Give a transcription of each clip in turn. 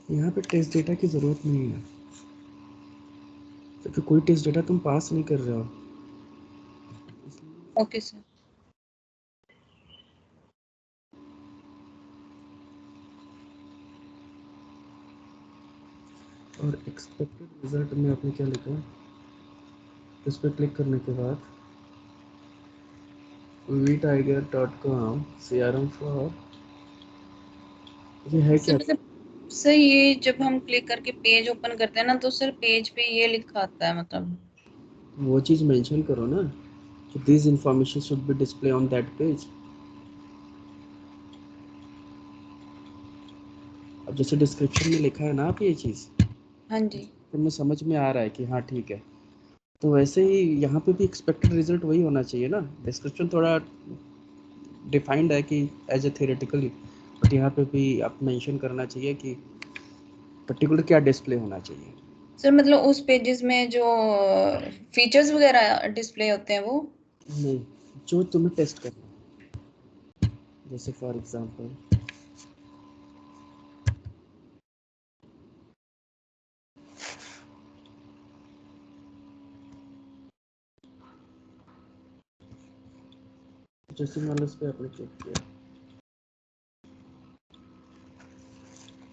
यहाँ पे test data की ज़रूरत नहीं है, क्योंकि कोई टेस्ट डेटा तुम पास नहीं कर रहे हो। Okay sir. और एक्सपेक्टेड रिजल्ट में आपने क्या लिखा, इस पर क्लिक करने के बाद vtiger.com CRM फॉर, ये है सर क्या? मतलब सर ये जब हम क्लिक करके पेज ओपन करते हैं ना, तो सर पेज पे ये लिखा आता है, मतलब वो चीज़ मेंशन करो ना कि this information should be display on that page. अब जैसे डिस्क्रिप्शन में लिखा है ना आप ये चीज़, हाँ जी। तो मैं समझ में आ रहा है कि हाँ ठीक है, तो वैसे ही यहाँ पे भी एक्सपेक्टेड रिजल्ट वही होना चाहिए ना। डिस्क्रिप्शन थोड़ा डिफाइंड है कि एज ए थियोरेटिकली, बट यहाँ पे भी आप मेंशन करना चाहिए कि पर्टिकुलर क्या डिस्प्ले होना चाहिए। सर मतलब उस पेजेस में जो फीचर्स वगैरह डिस्प्ले होते हैं वो? नहीं, जो तुम्हें टेस्ट करना है, जैसे फॉर एग्जांपल जैसे मान लो इस पे आपने क्लिक किया,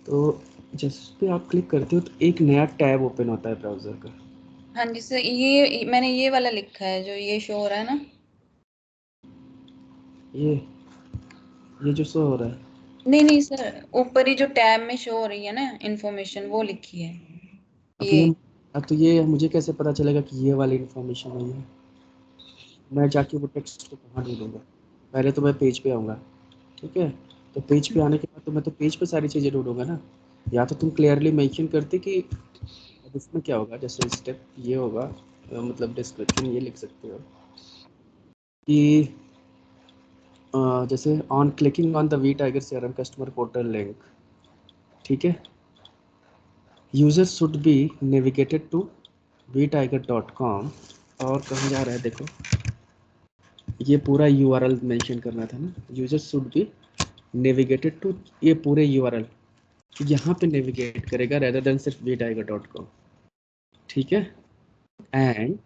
तो जिस पे आप क्लिक करते हो तो एक नया टैब ओपन होता है ब्राउजर का। हाँ जी सर, ये मैंने ये वाला लिखा है जो ये शो हो रहा है ना। ये जो शो हो रहा है, नहीं नहीं सर, ऊपर ही जो टैब में शो हो रही है ना इंफॉर्मेशन, वो लिखी है अब ये। ये अब तो ये मुझे कैसे पता चलेगा कि ये वाली इन्फॉर्मेशन नहीं है? मैं जाके वो टेक्स्ट को कहाँ ढूंढूंगा? पहले तो मैं पेज पे आऊँगा, ठीक है, तो पेज पे आने के बाद तो मैं तो पेज पे सारी चीज़ें ढूंढूंगा ना। या तो तुम क्लियरली मेंशन करते कि अब इसमें क्या होगा, जैसे स्टेप ये होगा, मतलब डिस्क्रिप्शन ये लिख सकते हो कि जैसे on clicking on the V tiger CRM customer portal link, ठीक है, user should be navigated to vtiger.com। और कहाँ जा रहा है देखो, ये पूरा यूआरएल मेंशन करना था ना, user should be navigated to, ये पूरे यूआरएल यहाँ पे नेविगेट करेगा रेदर देन सिर्फ vtiger.com, ठीक है। एंड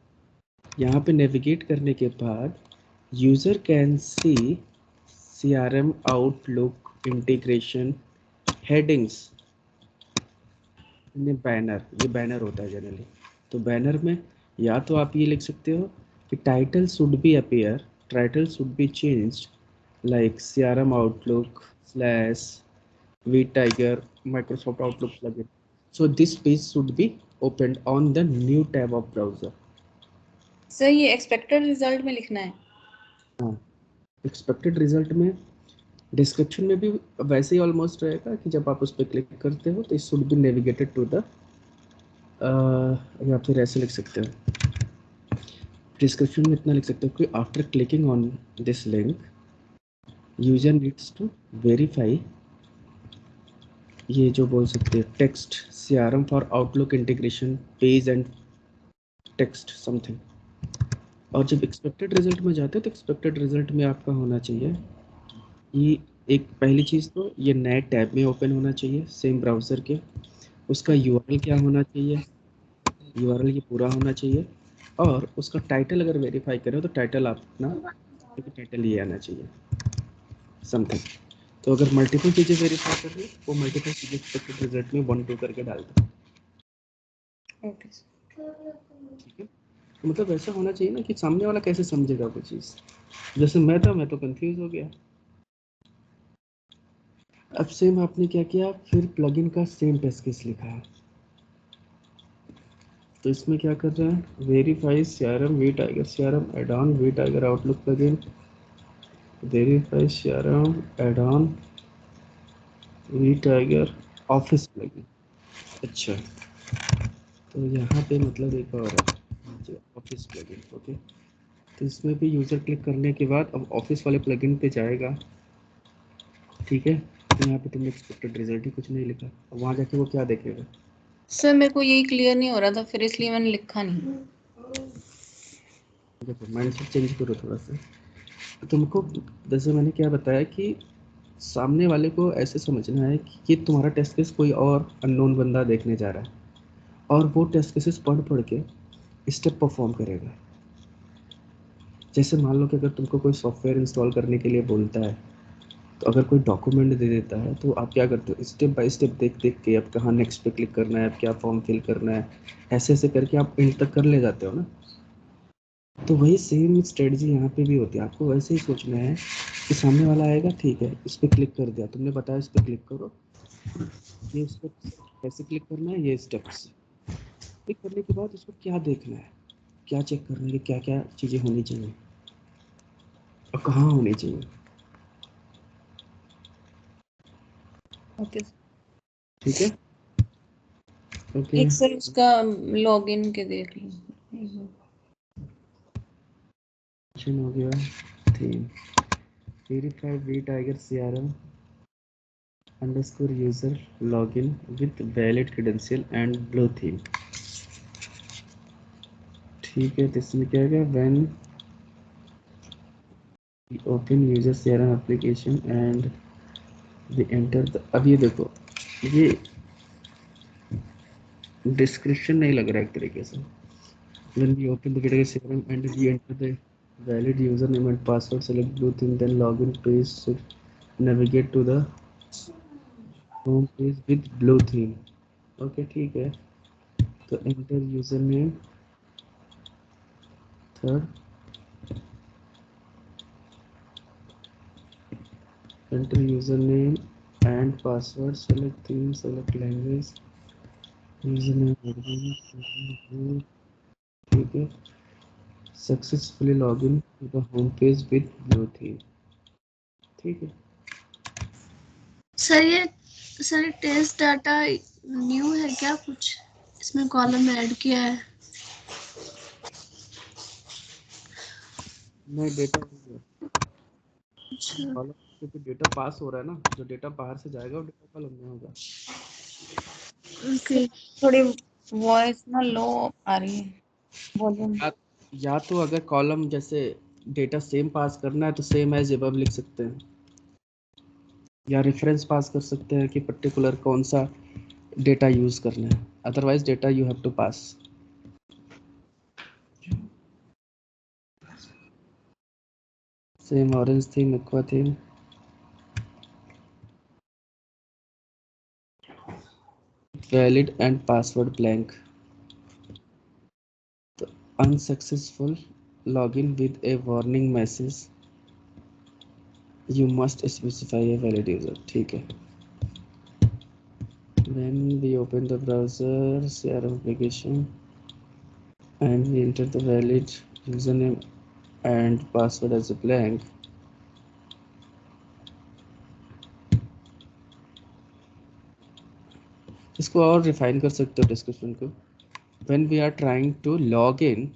यहाँ पे नेविगेट करने के बाद user can see CRM outlook integration headings ने बैनर, ये बैनर होता है जनरली, तो बैनर में या तो आप ये लिख सकते हो कि title should be appear, title should be changed like CRM Outlook slash V tiger Microsoft Outlook plugin, so this page should be opened on the new tab of browser। Sir ये एक्सपेक्टेड रिजल्ट में लिखना है? हाँ, expected result में description में भी वैसे ही almost रहेगा कि जब आप उस पर क्लिक करते हो तो it should be navigated to the, या फिर ऐसे लिख सकते हो, डिस्क्रिप्शन में इतना लिख सकते हो कि after clicking on this link user needs to verify, ये जो बोल सकते हैं text CRM for Outlook integration page and text something. और जब एक्सपेक्टेड रिजल्ट में जाते हो तो एक्सपेक्टेड रिजल्ट में आपका होना चाहिए ये, एक पहली चीज़ तो ये नए टैब में ओपन होना चाहिए सेम ब्राउज़र के, उसका यूआरएल क्या होना चाहिए, यूआरएल ये पूरा होना चाहिए, और उसका टाइटल अगर वेरीफाई करें तो टाइटल अपना टाइटल ये आना चाहिए समथिंग। तो अगर मल्टीपल चीज़ें वेरीफाई कर रही है वो मल्टीपल चीज़ें एक्सपेक्टेड रिजल्ट में 1 2 करके डाल दो, ओके ठीक है। तो मतलब ऐसा होना चाहिए ना कि सामने वाला कैसे समझेगा वो चीज़। जैसे मैं था, मैं तो कंफ्यूज हो गया। अब सेम आपने क्या किया, फिर प्लगइन का सेम टेस्ट केस लिखा है, तो इसमें क्या कर रहे हैं, verify CRM V tiger CRM add on V tiger Outlook plugin, verify CRM add on V tiger office plugin. अच्छा, तो यहाँ पे मतलब एक और है ऑफिस प्लगइन, ओके। तो इसमें भी यूज़र क्लिक करने के बाद अब ऑफिस वाले प्लगइन पे जाएगा, ठीक है। तो यहाँ पे तुमने एक्सपेक्टेड रिजल्ट ही कुछ नहीं लिखा, अब वहाँ जाके वो क्या देखेगा? सर, मेरे को यही क्लियर नहीं हो रहा था, फिर इसलिए मैंने लिखा नहीं। देखो माइंडसेट चेंज करो थोड़ा सा। तो तुमको जैसे मैंने क्या बताया कि सामने वाले को ऐसे समझना है कि तुम्हारा टेस्ट केस कोई और अननोन बंदा देखने जा रहा है और वो टेस्ट केसेस पढ़ पढ़ के स्टेप परफॉर्म करेगा। जैसे मान लो कि अगर तुमको कोई सॉफ्टवेयर इंस्टॉल करने के लिए बोलता है, तो अगर कोई डॉक्यूमेंट दे देता है तो आप क्या करते हो, स्टेप बाय स्टेप देख देख के अब कहाँ नेक्स्ट पे क्लिक करना है, अब क्या फॉर्म फिल करना है, ऐसे ऐसे करके आप एंड तक कर ले जाते हो ना। तो वही सेम स्ट्रेटजी यहाँ पे भी होती है। आपको वैसे ही सोचना है कि सामने वाला आएगा, ठीक है इस पर क्लिक कर दिया, तुमने बताया इस पर क्लिक करो, ये स्टेप्स कैसे क्लिक करना है, ये स्टेप्स क्लिक करने के बाद उसको क्या देखना है, क्या चेक करना है कि क्या क्या चीज़ें होनी चाहिए और कहाँ होनी चाहिए। ओके। ठीक है, ओके। एक सर उसका लॉगिन के देख लो। हो गया theme verify V tiger CRM underscore user login with valid credential and blue theme। ठीक है, तो इसमें क्या है, when we open user CRM application and we enter the, अब ये देखो, ये डिस्क्रिप्शन नहीं लग रहा है एक तरीके से। when we open the Gittiger CRM and we enter the valid username and password, select blue theme, then login page should navigate to the home page with blue theme। Okay ठीक है, तो enter username, third enter username and password, select theme, select language, username, ठीक है, successfully login to the home page with blue theme. ठीक है, sir ये test data new है क्या, कुछ इसमें कॉलम ऐड किया है? मैं डेटा अच्छा कॉलम, क्योंकि डेटा पास हो रहा है ना, जो डेटा बाहर से जाएगा वो डेटा कॉलम में होगा। ओके। थोड़ी वॉइस ना लो आ रही है, वॉल्यूम। या तो अगर कॉलम जैसे डेटा सेम पास करना है तो सेम एज एबव लिख सकते हैं, या रेफरेंस पास कर सकते हैं कि पर्टिकुलर कौन सा डेटा यूज करना है, otherwise data you have to pass. Same orange theme, aqua theme, valid and password blank, तो unsuccessful login with a warning message, you must specify a valid user. ठीक है, when we open the browser CRM application and we enter the valid username and password as a blank, इसको और refine कर सकते हो description को, when we are trying to log in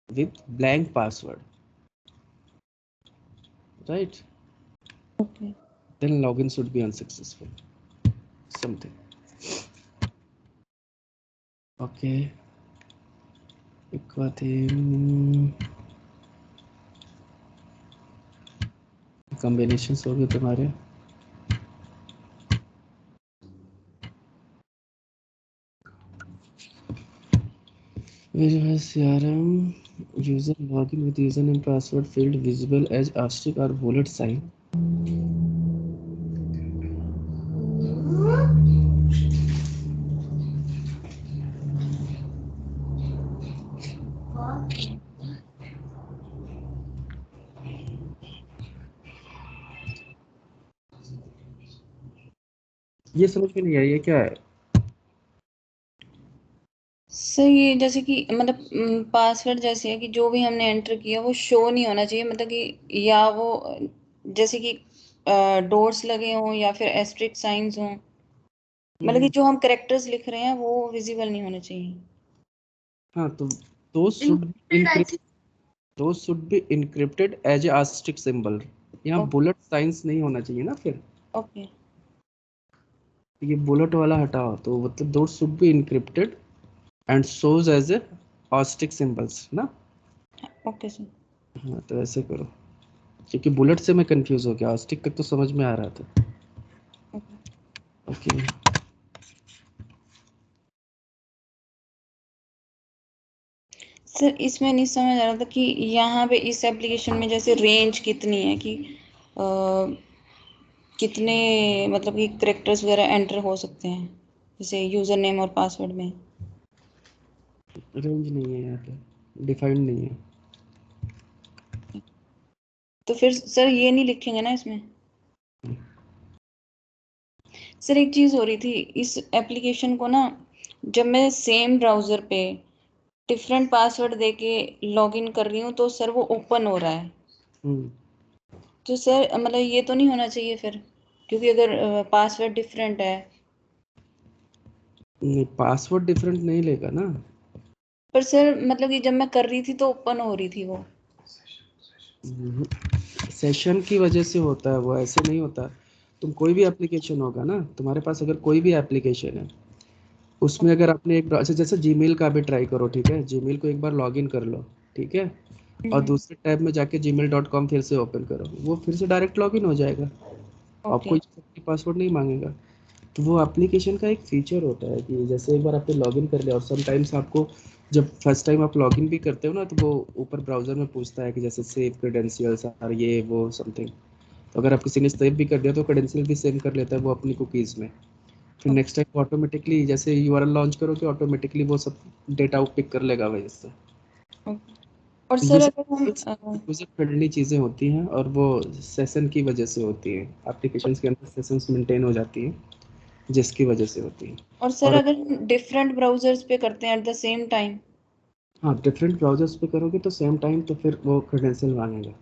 with blank password, right, okay. then login should be unsuccessful, something। okay, Aqua theme combinations हो गए तुम्हारे। Verify CRM user login with username password field visible as asterisk or bullet sign। ये समझ में नहीं आई, ये क्या है? सर ये जैसे कि मतलब पासवर्ड जैसे है कि जो भी हमने एंटर किया वो शो नहीं होना चाहिए, मतलब कि या वो जैसे कि डॉट्स लगे हों या फिर एस्ट्रिक साइंस हों, मतलब कि जो हम कैरेक्टर्स लिख रहे हैं वो विजिबल नहीं होने चाहिए। हाँ, तो those should be I encrypted, think those should be encrypted as a asterisk symbol। यहाँ बुलेट साइंस नहीं होना चाहिए ना फिर, ओके। ये बुलेट वाला हटाओ, तो मतलब those should be encrypted and shows as a asterisk symbols ना। Okay sir. हाँ, तो ऐसे करो। क्योंकि बुलेट से मैं कंफ्यूज हो गया, स्टिक तक तो समझ में आ रहा था। ओके सर इसमें नहीं समझ आ रहा था कि यहाँ पे इस एप्लीकेशन में जैसे रेंज कितनी है कि कितने मतलब कि करेक्टर्स वगैरह एंटर हो सकते हैं जैसे यूजर नेम और पासवर्ड में। रेंज नहीं है यहाँ पे, डिफाइंड नहीं है। तो फिर सर ये नहीं लिखेंगे ना इसमें। सर एक चीज हो रही थी इस एप्लीकेशन को ना, जब मैं सेम ब्राउजर पे डिफरेंट पासवर्ड देके लॉगिन कर रही हूँ तो सर वो ओपन हो रहा है। हम्म, तो सर मतलब ये तो नहीं होना चाहिए फिर, क्योंकि अगर पासवर्ड डिफरेंट है। नहीं पासवर्ड डिफरेंट नहीं लेगा ना। पर सर मतलब कि जब मैं कर रही थी तो ओपन हो रही थी वो। सेशन की वजह से होता है वो, ऐसे नहीं होता। तुम कोई भी एप्लीकेशन होगा ना, तुम्हारे पास अगर कोई भी एप्लीकेशन है, उसमें अगर आपने एक अच्छा जैसे जीमेल का भी ट्राई करो, ठीक है, जीमेल को एक बार लॉगिन कर लो, ठीक है, और दूसरे टैब में जाके gmail.com फिर से ओपन करो, वो फिर से डायरेक्ट लॉगिन हो जाएगा। ओके। आपको पासवर्ड नहीं मांगेगा। तो वो एप्लीकेशन का एक फीचर होता है कि जैसे एक बार आपने लॉगिन कर लिया, और समटाइम्स आपको जब फर्स्ट टाइम आप लॉगिन भी करते हो ना, तो वो ऊपर ब्राउजर में पूछता है कि जैसे सेव क्रेडेंशियल्स और ये वो समथिंग। तो अगर आप किसी ने सेव भी कर दिया तो क्रेडेंशियल भी सेव कर लेता है वो अपनी कुकीज़ में। फिर नेक्स्ट टाइम ऑटोमेटिकली जैसे यूआरएल लॉन्च करोगे, ऑटोमेटिकली वो सब डेटा पिक कर लेगा वहीं से। और सर यूजर अगर हम यूजर फ्रेंडली चीज़ें होती हैं, और वो सेशन की वजह से होती है, एप्लीकेशंस के अंदर सेशंस मेंटेन हो जाती हैं, जिसकी वजह से होती है। और सर और अगर हम डिफरेंट ब्राउजर्स पे करते हैं एट द सेम टाइम। हाँ, डिफरेंट ब्राउजर्स पे करोगे तो सेम टाइम तो फिर वो क्रेडेंशियल मांगेगा।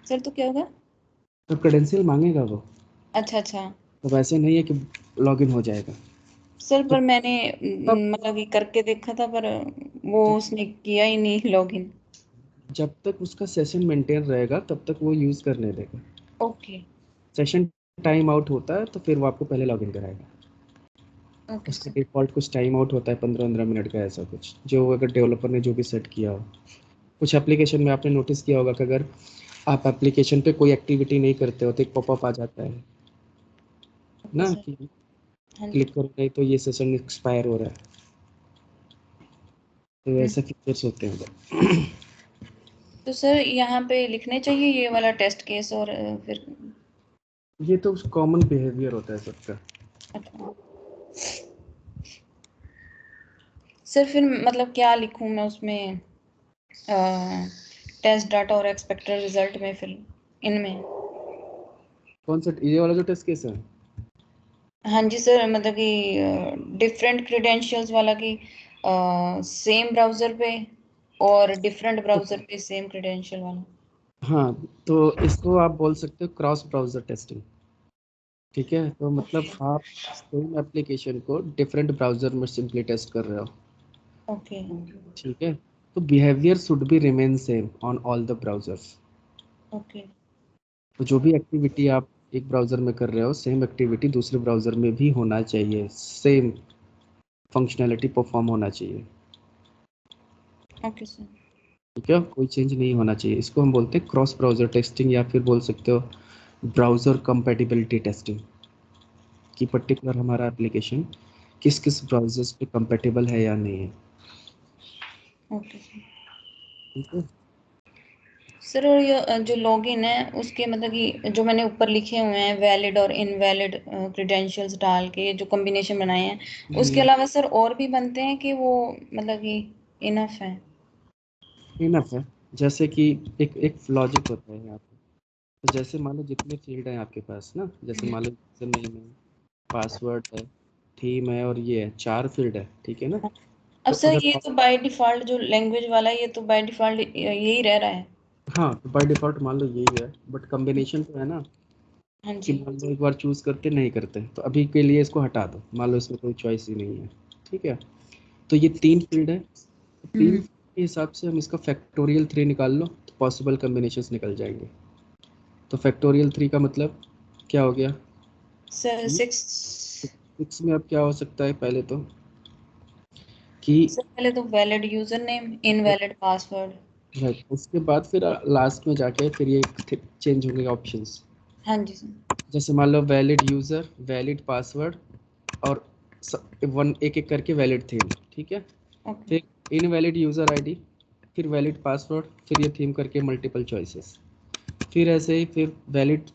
सर तो क्या होगा। तो क्रेडेंशियल मांगेगा वो। अच्छा अच्छा। तो वैसे नहीं है कि लॉगिन हो जाएगा। सर तो पर मैंने तब मतलब कि करके देखा था पर वो जब उसने किया ही नहीं लॉगिन। जब तक उसका सेशन मेंटेन रहेगा तब तक वो यूज़ करने देगा। ओके। सेशन टाइम आउट होता है तो फिर वो आपको पहले लॉगिन कराएगा। ओके उसका सर। डिफ़ॉल्ट कुछ टाइम आउट होता है 15-15 मिनट का, ऐसा कुछ, जो अगर डेवलपर ने जो भी सेट किया हो। कुछ एप्लीकेशन में आपने नोटिस किया होगा कि अगर आप एप्लीकेशन पे कोई एक्टिविटी नहीं करते हो तो एक पॉपअप आ जाता है ओके ना सर। कि हाँ जी। क्लिक करो नहीं तो ये सेशन एक्सपायर हो रहा है। तो हम्म। ऐसे फीचर्स होते हैं उधर। तो सर यहाँ पे लिखने चाहिए ये वाला टेस्ट केस और फिर। ये तो कॉमन बिहेवियर होता है सबका। अच्छा। सर फिर मतलब क्या लिखूँ मैं उसमें टेस्ट डाटा और एक्सपेक्टेड रिजल्ट में फिर इनमें। कौन सा ये वाला जो टेस्ट केस है? हाँ जी सर मतलब कि डिफरेंट क्रीडेंशियल्स वाला कि सेम ब्राउज़र पे और डिफरेंट ब्राउज़र पे सेम क्रीडेंशियल वाला। हाँ, तो इसको आप बोल सकते हो क्रॉस ब्राउज़र टेस्टिंग। ठीक है, तो मतलब ओके। आप सेम एप्लीकेशन को डिफरेंट ब्राउज़र में सिंपली टेस्ट कर रहे हो। ओके। ठीक है, तो behaviour should be remain same on all the browsers. Okay. तो जो भी एक्टिविटी आप एक ब्राउज़र में कर रहे हो, सेम एक्टिविटी दूसरे ब्राउज़र में भी होना चाहिए, सेम फंक्शनैलिटी परफॉर्म होना चाहिए। Okay sir. ठीक है, कोई चेंज नहीं होना चाहिए। इसको हम बोलते हैं क्रॉस ब्राउज़र टेस्टिंग, या फिर बोल सकते हो ब्राउज़र कंपैटिबिलिटी टेस्टिंग, कि पर्टिकुलर हमारा एप्लीकेशन किस किस ब्राउज़र्स पे कंपैटिबल है या नहीं है। Okay sir. ठीक है। सर और ये जो लॉगिन है उसके मतलब कि जो मैंने ऊपर लिखे हुए हैं वैलिड और इनवैलिड क्रीडेंशियल्स डाल के जो कॉम्बिनेशन बनाए हैं, उसके अलावा सर और भी बनते हैं कि वो मतलब कि इनफ है। इनफ है। जैसे कि एक एक लॉजिक होता है यहाँ पे। तो जैसे मान लो जितने फील्ड हैं आपके पास ना, जैसे मान लो नेम है, पासवर्ड है, थीम है, और ये है, 4 फील्ड है, ठीक है ना। अब तो सर अगर ये तो बाय डिफॉल्ट जो लैंग्वेज वाला है ये तो बाय डिफॉल्ट यही रह रहा है। हाँ, तो बाय डिफ़ॉल्ट मान लो यही है, बट कॉम्बिनेशन तो है ना, हाँ कि जी। मान लो एक बार चूज़ करते नहीं करते, तो अभी के लिए इसको हटा दो, मान लो इसमें कोई चॉइस ही नहीं है। ठीक है, तो ये 3 फील्ड है, तो 3 हम्म। के हिसाब से हम इसका फैक्टोरियल 3 निकाल लो तो पॉसिबल कॉम्बिनेशंस निकल जाएंगे। तो फैक्टोरियल 3 का मतलब क्या हो गया सर कि 6। 6 में अब क्या हो सकता है पहले तो कि सर पहले तो valid user name invalid password. Right, उसके बाद फिर लास्ट में जाके फिर ये चेंज होंगे ऑप्शंस। हाँ जी सर। जैसे मान लो वैलिड यूज़र, वैलिड पासवर्ड और वन एक एक करके वैलिड थीम, ठीक है। ओके। फिर इनवैलिड यूज़र आईडी, फिर वैलिड पासवर्ड, फिर ये थीम करके मल्टीपल चॉइसेस, फिर ऐसे ही फिर valid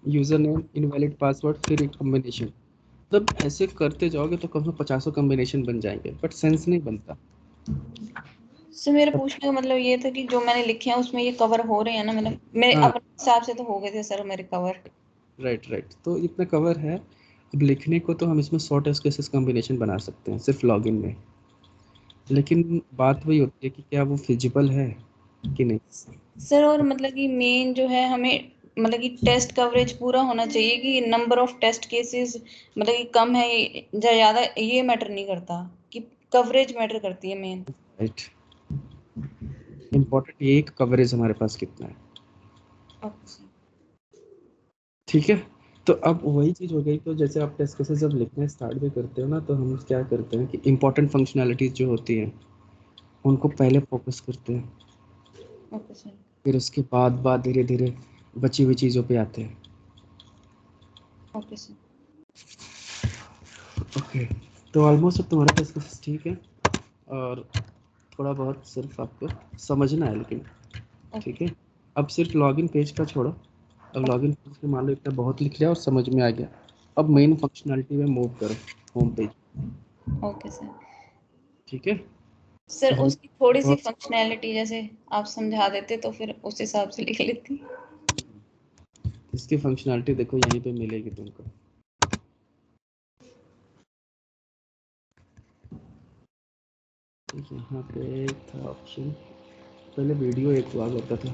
user name, invalid password, फिर एक कॉम्बिनेशन। मतलब ऐसे करते जाओगे तो कम से कम 50 कॉम्बिनेशन बन जाएंगे, बट सेंस नहीं बनता। सर मेरे पूछने का मतलब ये था कि जो मैंने लिखे हैं उसमें ये कवर हो रहे हैं ना, मतलब मेरे हाँ, अपने हिसाब से तो हो गए थे सर मेरे कवर। राइट राइट, तो इतना कवर है। अब लिखने को तो हम इसमें 100 टेस्ट केसेस कॉम्बिनेशन बना सकते हैं सिर्फ लॉगिन में, लेकिन बात वही होती है कि क्या वो फिजिबल है कि नहीं। सर और मतलब कि मेन जो है हमें मतलब कि टेस्ट कवरेज पूरा होना चाहिए कि नंबर ऑफ टेस्ट केसेस मतलब कि कम है या ज़्यादा, ये मैटर नहीं करता कि कवरेज मैटर करती है मेन। राइट, इम्पोर्टेंट ये एक कवरेज हमारे पास कितना है। Okay sir. ठीक है, तो अब वही चीज़ हो गई। तो जैसे आप टेस्ट केसेस जब लिखना स्टार्ट भी करते हो ना, तो हम क्या करते हैं कि इंपॉर्टेंट फंक्शनैलिटीज जो होती हैं उनको पहले फोकस करते हैं, ओके सर। फिर उसके बाद बाद धीरे धीरे बची हुई चीज़ों पे आते हैं। Okay sir. ओके, तो ऑलमोस्ट अब तुम्हारा टेस्ट केसेस ठीक है, और थोड़ा बहुत सिर्फ आपको समझना है लेकिन, ओके। ठीक है। अब सिर्फ लॉगिन पेज का छोड़ो, अब लॉगिन पेज पे मान लो इतना बहुत लिख लिया और समझ में आ गया, अब मेन फंक्शनैलिटी में मूव करो, होम पेज, ओके सर। ठीक है। सर तो हम उसकी थोड़ी सी बहुत फंक्शनैलिटी जैसे आप समझा देते तो फिर उस हिसाब से लिख लेती। इसकी फंक्शनैलिटी देखो यहीं पे मिलेगी तुमको। यहाँ पे था ऑप्शन, पहले वीडियो एक हुआ करता था।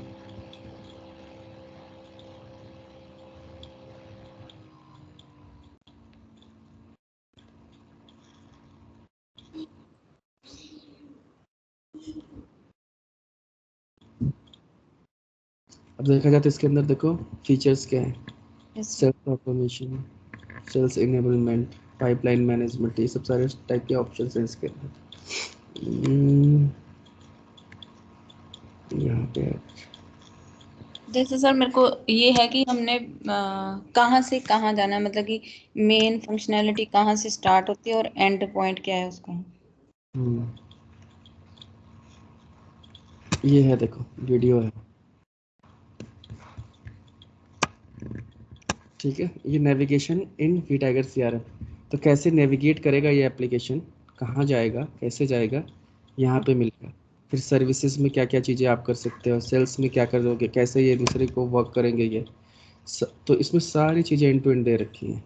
अब देखा जाए तो इसके अंदर देखो फीचर्स क्या है, yes sir. Self automation, sales enablement, pipeline management, ये सब सारे टाइप के ऑप्शन हैं इसके अंदर। यहाँ पे जैसे सर मेरे को ये है कि हमने कहाँ से कहाँ जाना है, मतलब कि मेन फंक्शनैलिटी कहाँ से स्टार्ट होती है और एंड पॉइंट क्या है उसका। ये है, देखो वीडियो है, ठीक है। ये navigation in V tiger CRM, तो कैसे नेविगेट करेगा ये एप्लीकेशन, कहाँ जाएगा, कैसे जाएगा, यहाँ पे मिलेगा। फिर सर्विसेज में क्या क्या चीज़ें आप कर सकते हो, सेल्स में क्या करोगे, कैसे ये दूसरे को वर्क करेंगे ये तो इसमें सारी चीज़ें एंड टू एंड दे रखी हैं।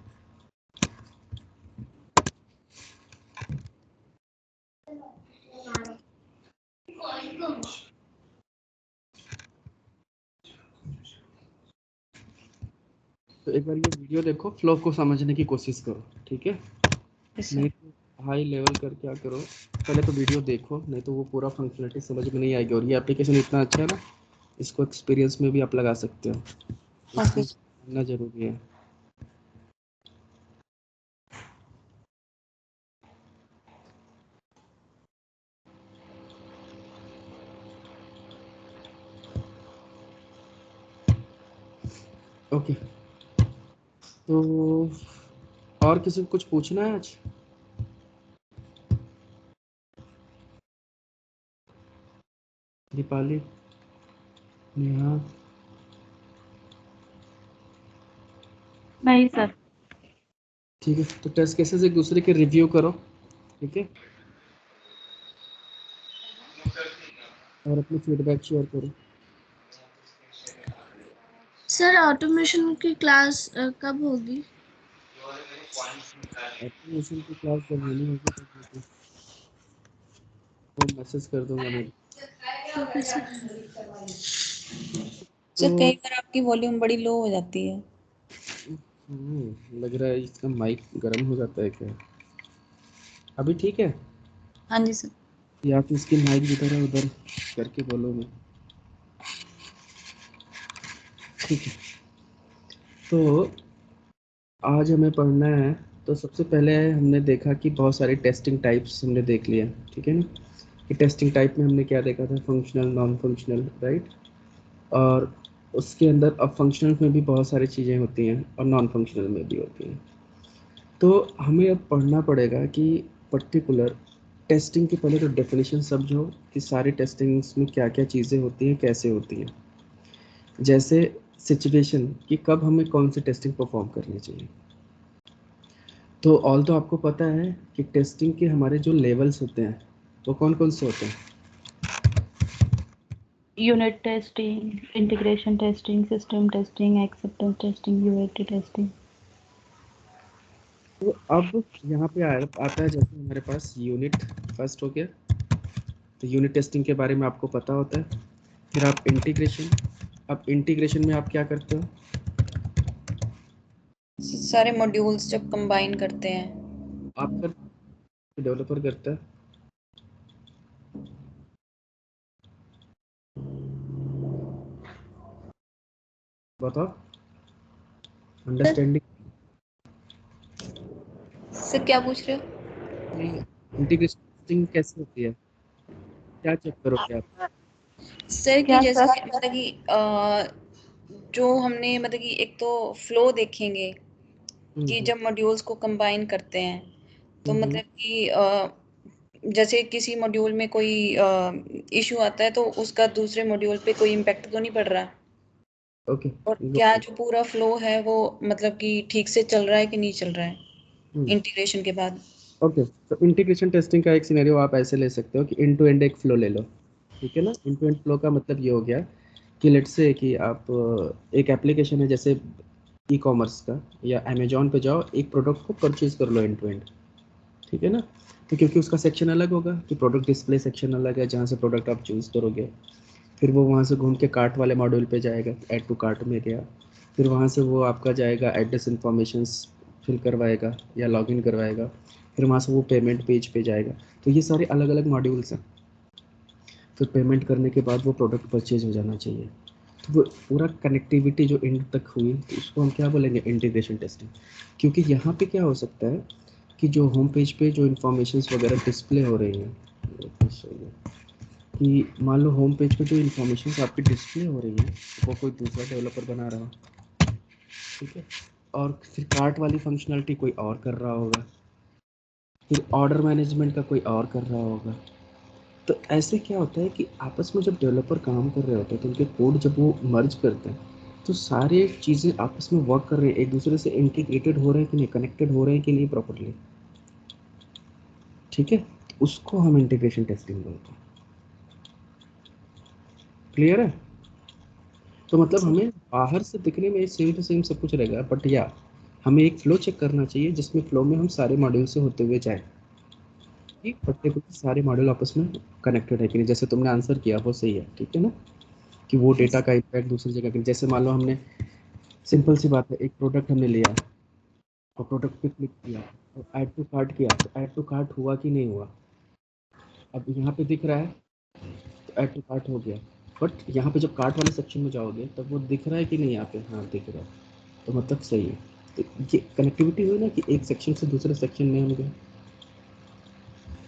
तो एक बार ये वीडियो देखो, फ्लो को समझने की कोशिश करो, ठीक है। यस नहीं सर। तो हाई लेवल कर क्या करो, पहले तो वीडियो देखो, नहीं तो वो पूरा फंक्शनलिटी समझ में नहीं आएगी। और ये एप्लीकेशन इतना अच्छा है ना, इसको एक्सपीरियंस में भी आप लगा सकते हो, ओके इसलिए जानना जरूरी है। ओके, तो और किसी को कुछ पूछना है आज? दीपाली, नेहा, नहीं सर। ठीक है। तो टेस्ट केसेस एक दूसरे के रिव्यू करो, ठीक है, और अपनी फीडबैक शेयर करो। सर ऑटोमेशन की क्लास कब होगी? ऑटोमेशन की क्लास जब होनी होगी तब होगी, वो मैसेज कर दूंगा मैं। Okay sir. सर तो कई बार आपकी वॉल्यूम बड़ी लो हो जाती है। लग रहा है इसका माइक गर्म हो जाता है क्या? अभी ठीक है, हाँ जी सर। या तो इसकी माइक जिधर है उधर करके बोलो मैं, ठीक है। तो आज हमें पढ़ना है, तो सबसे पहले हमने देखा कि बहुत सारे टेस्टिंग टाइप्स हमने देख लिया, ठीक है ना। कि टेस्टिंग टाइप में हमने क्या देखा था, फंक्शनल, नॉन फंक्शनल, राइट। और उसके अंदर अब फंक्शनल में भी बहुत सारी चीज़ें होती हैं और नॉन फंक्शनल में भी होती हैं। तो हमें अब पढ़ना पड़ेगा कि पर्टिकुलर टेस्टिंग के पहले तो डेफिनेशन समझो कि सारी टेस्टिंग्स में क्या क्या चीज़ें होती हैं, कैसे होती हैं। जैसे सिचुएशन कि कब हमें कौन सी टेस्टिंग परफॉर्म करनी चाहिए। तो ऑल तो आपको पता है कि टेस्टिंग के हमारे जो लेवल्स होते हैं वो कौन कौन से होते हैं। Unit testing, integration testing, system testing, acceptance testing, UAT testing. तो अब यहाँ पे आता है जैसे हमारे पास यूनिट फर्स्ट हो गया, तो यूनिट टेस्टिंग के बारे में आपको पता होता है। फिर आप इंटीग्रेशन, अब इंटीग्रेशन में आप क्या करते हो, सारे मॉड्यूल्स जब कंबाइन करते हैं। आप कर डेवलपर करता है। बताओ अंडरस्टैंडिंग सर क्या पूछ रहे हो? इंटीग्रेशन टेस्टिंग कैसे होती है, क्या चेक करोगे आप। सर कि क्या जैसे सर? मतलब कि जो हमने मतलब कि एक तो फ्लो देखेंगे कि जब मॉड्यूल्स को कंबाइन करते हैं तो मतलब कि जैसे किसी मॉड्यूल में कोई इशू आता है तो उसका दूसरे मॉड्यूल पे कोई इम्पैक्ट तो नहीं पड़ रहा, ओके और क्या जो पूरा फ्लो है वो मतलब कि ठीक से चल रहा है कि नहीं चल रहा है इंटीग्रेशन के बाद। ओके, तो इंटीग्रेशन टेस्टिंग का एक सिनेरियो आप ऐसे ले सकते हो कि एंड टू एंड एक फ्लो ले लो, ठीक है ना। एंड टू एंड फ्लो का मतलब ये हो गया कि लेट्स से कि आप एक एप्लीकेशन है जैसे ई कॉमर्स का, या अमेजोन पे जाओ एक प्रोडक्ट को परचेज कर लो एंड टू एंड, ठीक है ना। तो क्योंकि उसका सेक्शन अलग होगा कि प्रोडक्ट डिस्प्ले सेक्शन अलग है जहाँ से प्रोडक्ट आप चूज़ करोगे, फिर वो वहाँ से घूम के कार्ट वाले मॉड्यूल पे जाएगा, ऐड टू कार्ट में गया, फिर वहाँ से वो आपका जाएगा एड्रेस इन्फॉर्मेशंस फिल करवाएगा या लॉगिन करवाएगा, फिर वहाँ से वो पेमेंट पेज पे जाएगा। तो ये सारे अलग अलग मॉड्यूल्स हैं। फिर पेमेंट करने के बाद वो प्रोडक्ट परचेज हो जाना चाहिए। तो वो पूरा कनेक्टिविटी जो एंड तक हुई तो उसको हम क्या बोलेंगे, इंटीग्रेशन टेस्टिंग। क्योंकि यहाँ पे क्या हो सकता है कि जो होम पेज पे जो इन्फॉर्मेशंस वगैरह डिस्प्ले हो रही हैं, कि मान लो होम पेज पे जो इन्फॉर्मेशन आपकी डिस्प्ले हो रही है वो कोई दूसरा डेवलपर बना रहा हो, ठीक है। और फिर कार्ट वाली फंक्शनलिटी कोई और कर रहा होगा, फिर ऑर्डर मैनेजमेंट का कोई और कर रहा होगा। तो ऐसे क्या होता है कि आपस में जब डेवलपर काम कर रहे होते हैं तो उनके कोड जब वो मर्ज करते हैं तो सारे चीज़ें आपस में वर्क कर रही हैं, एक दूसरे से इंटीग्रेटेड हो रहे हैं कि नहीं, कनेक्टेड हो रहे हैं कि नहीं प्रॉपरली, ठीक है। तो उसको हम इंटीग्रेशन टेस्टिंग बोलते हैं। क्लियर है। तो मतलब हमें बाहर से दिखने में सेम टू सेम सब कुछ रहेगा, बट या हमें एक फ्लो चेक करना चाहिए जिसमें फ्लो में हम सारे मॉड्यूल से होते हुए जाएं कि पर्टिकुलर सारे मॉड्यूल आपस में कनेक्टेड है कि नहीं। जैसे तुमने आंसर किया वो सही है, ठीक है ना, कि वो डेटा का इम्पैक्ट दूसरी जगह के, जैसे मान लो हमने सिंपल सी बात है, एक प्रोडक्ट हमने लिया और प्रोडक्ट पे क्लिक किया और ऐड टू कार्ट किया, तो ऐड टू कार्ट हुआ कि नहीं हुआ। अब यहाँ पे दिख रहा है तो ऐड टू कार्ट हो गया, बट यहाँ पे जब कार्ट वाले सेक्शन में जाओगे तब वो दिख रहा है कि नहीं, यहाँ पे हाँ दिख रहा है, तो मतलब सही है। तो ये कनेक्टिविटी हुई ना कि एक सेक्शन से दूसरे सेक्शन में हम गए,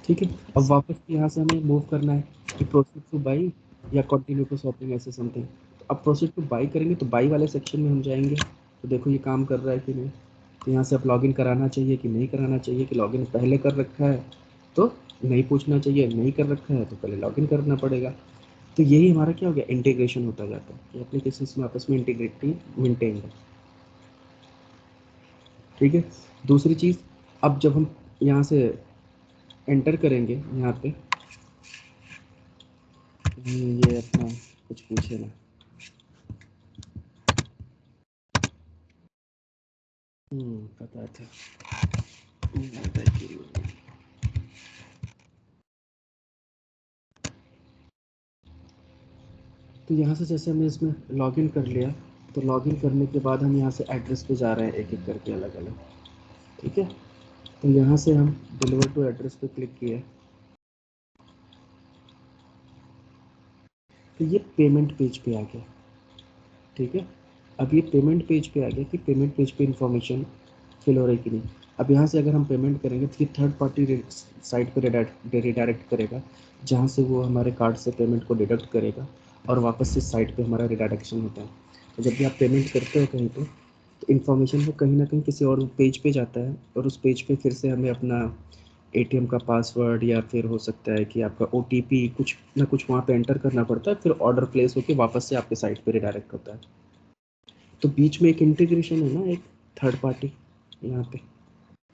ठीक है। अब वापस यहाँ से हमें मूव करना है कि प्रोसीड टू बाई या कंटिन्यू टू शॉपिंग ऐसे समथिंग। अब प्रोसीड टू बाई करेंगे तो बाई वाले सेक्शन में हम जाएंगे, तो देखो ये काम कर रहा है कि नहीं। तो यहाँ से अब लॉगिन कराना चाहिए कि नहीं कराना चाहिए, कि लॉगिन पहले कर रखा है तो नहीं पूछना चाहिए, नहीं कर रखा है तो पहले लॉगिन करना पड़ेगा। तो यही हमारा क्या हो गया, इंटीग्रेशन होता जाता है कि एप्लीकेशंस में आपस में इंटीग्रिटी मेंटेन है, ठीक है। दूसरी चीज़, अब जब हम यहाँ से एंटर करेंगे यहाँ पे, ये अपना कुछ पूछे ना, पता था। तो यहाँ से जैसे हमने इसमें लॉगिन कर लिया, तो लॉगिन करने के बाद हम यहाँ से एड्रेस पे जा रहे हैं एक एक करके अलग अलग, ठीक है। तो यहाँ से हम डिलीवर टू एड्रेस पे क्लिक किए, तो ये पेमेंट पेज पे आ गया, ठीक है। अब ये पेमेंट पेज पे आ गया कि पेमेंट पेज पे इंफॉर्मेशन फिल हो रही कि नहीं। अब यहाँ से अगर हम पेमेंट करेंगे तो ये थर्ड पार्टी साइट पर रिडायरेक्ट करेगा, जहाँ से वो हमारे कार्ड से पेमेंट को डिडक्ट करेगा और वापस से साइट पे हमारा रिडायरेक्शन होता है। तो जब भी आप पेमेंट करते हो कहीं पे, तो इन्फॉर्मेशन वो कहीं ना कहीं किसी और पेज पे जाता है, और उस पेज पे फिर से हमें अपना एटीएम का पासवर्ड या फिर हो सकता है कि आपका ओटीपी कुछ ना कुछ वहाँ पे एंटर करना पड़ता है, फिर ऑर्डर प्लेस होकर वापस से आपके साइट पे रिडायरेक्ट होता है। तो बीच में एक इंटीग्रेशन है ना, एक थर्ड पार्टी यहाँ पे,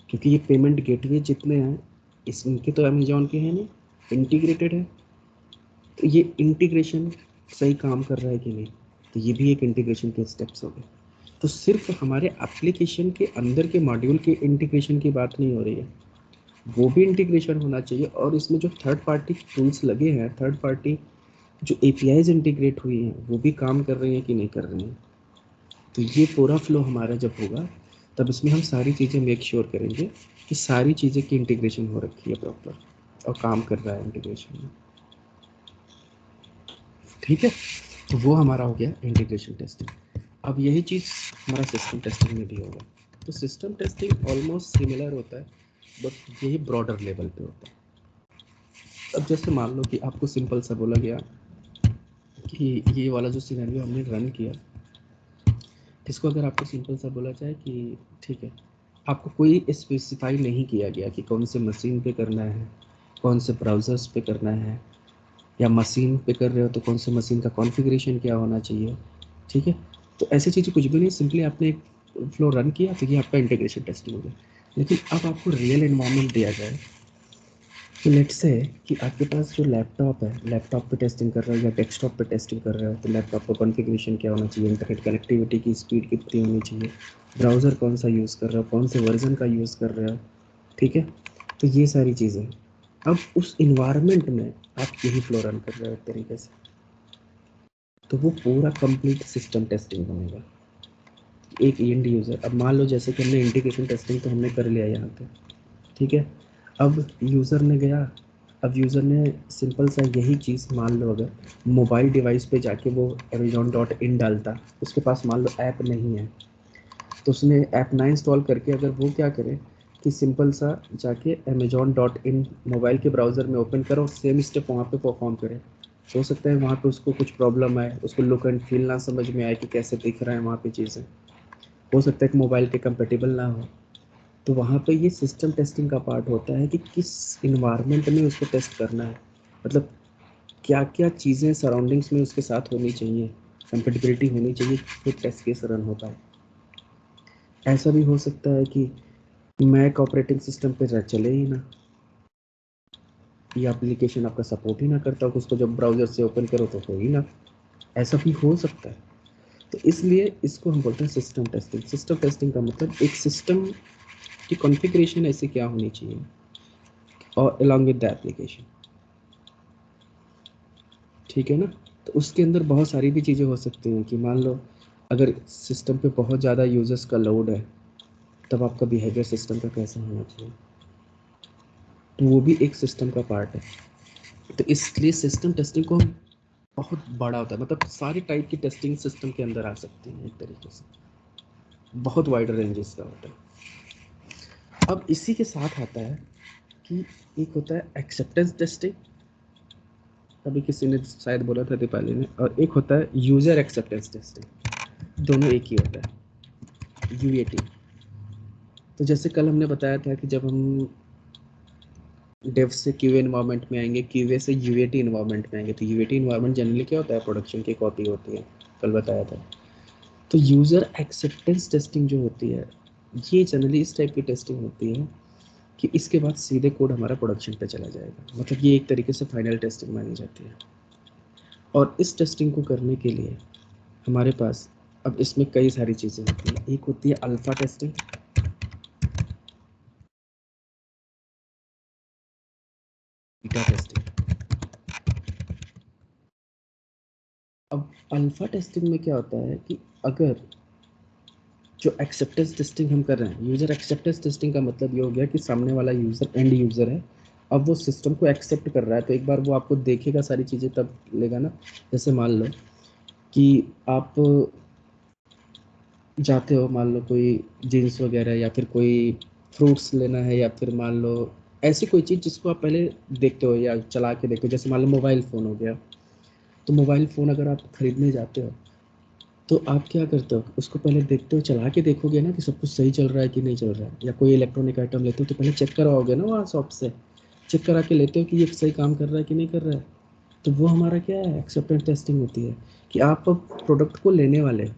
क्योंकि ये पेमेंट गेटवे जितने हैं इनके तो अमेजोन के हैं नहीं, इंटीग्रेटेड है। तो ये इंटीग्रेशन सही काम कर रहा है कि नहीं, तो ये भी एक इंटीग्रेशन के स्टेप्स हो गए। तो सिर्फ हमारे एप्लीकेशन के अंदर के मॉड्यूल के इंटीग्रेशन की बात नहीं हो रही है, वो भी इंटीग्रेशन होना चाहिए। और इसमें जो थर्ड पार्टी टूल्स लगे हैं, थर्ड पार्टी जो एपीआईज इंटीग्रेट हुई हैं, वो भी काम कर रही हैं कि नहीं कर रही हैं। तो ये पूरा फ्लो हमारा जब होगा तब इसमें हम सारी चीज़ें मेक श्योर करेंगे कि सारी चीज़ें की इंटीग्रेशन हो रखी है प्रॉपर और काम कर रहा है इंटीग्रेशन में। ठीक है, तो वो हमारा हो गया इंटीग्रेशन टेस्टिंग। अब यही चीज़ हमारा सिस्टम टेस्टिंग में भी होगा। तो सिस्टम टेस्टिंग ऑलमोस्ट सिमिलर होता है, बट यही ब्रॉडर लेवल पे होता है। अब जैसे मान लो कि आपको सिंपल सा बोला गया कि ये वाला जो सिनेरियो हमने रन किया, इसको अगर आपको सिंपल सा बोला जाए कि ठीक है, आपको कोई स्पेसिफाई नहीं किया गया कि कौन से मशीन पे करना है, कौन से ब्राउज़र्स पे करना है, या मशीन पे कर रहे हो तो कौन से मशीन का कॉन्फ़िगरेशन क्या होना चाहिए। ठीक है, तो ऐसी चीज़ें कुछ भी नहीं, सिंपली आपने एक फ्लो रन किया तो ये आपका इंटीग्रेशन टेस्टिंग हो गया। लेकिन अब आपको रियल एनवायरनमेंट दिया जाए तो लेट्स से कि आपके पास जो लैपटॉप है, लैपटॉप पे टेस्टिंग कर रहे हो या डेस्कटॉप पे टेस्टिंग कर रहे हो, तो लैपटॉप का कॉन्फ़िगरेशन क्या होना चाहिए, इंटरनेट कनेक्टिविटी की स्पीड कितनी होनी चाहिए, ब्राउज़र कौन सा यूज़ कर रहे हो, कौन से वर्जन का यूज़ कर रहे हो। ठीक है, तो ये सारी चीज़ें अब उस इन्वायरमेंट में आप यही फ्लो रन कर रहे हो एक तरीके से, तो वो पूरा कंप्लीट सिस्टम टेस्टिंग बनेगा। एक एंड यूज़र, अब मान लो जैसे कि हमने इंटीग्रेशन टेस्टिंग तो हमने कर लिया यहाँ पे, ठीक है, अब यूज़र ने गया, अब यूज़र ने सिंपल सा यही चीज़ मान लो अगर मोबाइल डिवाइस पे जाके वो amazon.in डालता, उसके पास मान लो ऐप नहीं है, तो उसने ऐप ना इंस्टॉल करके अगर वो क्या करे कि सिंपल सा जाके amazon.in मोबाइल के ब्राउज़र में ओपन करो, सेम स्टेप वहाँ पे परफॉर्म करे। हो सकता है वहाँ पे उसको कुछ प्रॉब्लम आए, उसको लुक एंड फील ना समझ में आए कि कैसे दिख रहा है वहाँ पे चीज़ें, हो सकता है कि मोबाइल के कंपेटेबल ना हो। तो वहाँ पे ये सिस्टम टेस्टिंग का पार्ट होता है कि किस इन्वायरमेंट में उसको टेस्ट करना है, मतलब क्या क्या चीज़ें सराउंडिंग्स में उसके साथ होनी चाहिए, कंपेटिबिलिटी होनी चाहिए, फिर टेस्ट केस रन हो पाए। ऐसा भी हो सकता है कि मैक ऑपरेटिंग सिस्टम पे चले ही ना, ये एप्लीकेशन आपका सपोर्ट ही ना करता हो, उसको जब ब्राउज़र से ओपन करो तो हो ही ना, ऐसा भी हो सकता है। तो इसलिए इसको हम बोलते हैं सिस्टम टेस्टिंग। सिस्टम टेस्टिंग का मतलब एक सिस्टम की कॉन्फ़िगरेशन ऐसी क्या होनी चाहिए और अलॉन्ग विद द एप्लीकेशन। ठीक है ना, तो उसके अंदर बहुत सारी भी चीज़ें हो सकती हैं कि मान लो अगर सिस्टम पे बहुत ज़्यादा यूजर्स का लोड है, तब आपका बिहेवियर सिस्टम का कैसा होना चाहिए, तो वो भी एक सिस्टम का पार्ट है। तो इसलिए सिस्टम टेस्टिंग को बहुत बड़ा होता है, मतलब सारी टाइप की टेस्टिंग सिस्टम के अंदर आ सकती है, एक तरीके से बहुत वाइड रेंजेस का होता है। अब इसी के साथ आता है कि एक होता है एक्सेप्टेंस टेस्टिंग, अभी किसी ने शायद बोला था दीपाली ने, और एक होता है यूज़र एक्सेप्टेंस टेस्टिंग। दोनों एक ही होता है, यूएटी। तो जैसे कल हमने बताया था कि जब हम डेव से क्यूए इन्वायरमेंट में आएंगे, क्यूए से यूएटी इन्वायरमेंट में आएंगे, तो यूएटी इन्वायरमेंट जनरली क्या होता है, प्रोडक्शन की कॉपी होती है, कल बताया था। तो यूज़र एक्सेप्टेंस टेस्टिंग जो होती है, ये जनरली इस टाइप की टेस्टिंग होती है कि इसके बाद सीधे कोड हमारा प्रोडक्शन पे चला जाएगा, मतलब ये एक तरीके से फाइनल टेस्टिंग मानी जाती है। और इस टेस्टिंग को करने के लिए हमारे पास अब इसमें कई सारी चीज़ें होती हैं। एक होती है अल्फ़ा टेस्टिंग, बीटा टेस्टिंग। अब अल्फ़ा टेस्टिंग में क्या होता है कि अगर जो एक्सेप्टेंस टेस्टिंग हम कर रहे हैं, यूज़र एक्सेप्टेंस टेस्टिंग का मतलब ये हो गया कि सामने वाला यूज़र एंड यूज़र है, अब वो सिस्टम को एक्सेप्ट कर रहा है, तो एक बार वो आपको देखेगा सारी चीज़ें तब लेगा ना। जैसे मान लो कि आप जाते हो, मान लो कोई जीन्स वगैरह या फिर कोई फ्रूट्स लेना है, या फिर मान लो ऐसी कोई चीज़ जिसको आप पहले देखते हो या चला के देखते हो, जैसे मान लो मोबाइल फ़ोन हो गया। तो मोबाइल फ़ोन अगर आप खरीदने जाते हो तो आप क्या करते हो, उसको पहले देखते हो, चला के देखोगे ना कि सब कुछ सही चल रहा है कि नहीं चल रहा है। या कोई इलेक्ट्रॉनिक आइटम लेते हो तो पहले चेक करवाओगे ना वहाँ शॉप से, चेक करा के लेते हो कि ये सही काम कर रहा है कि नहीं कर रहा है। तो वो हमारा क्या है, एक्सेप्टेंस टेस्टिंग होती है कि आप अब प्रोडक्ट को लेने वाले हैं,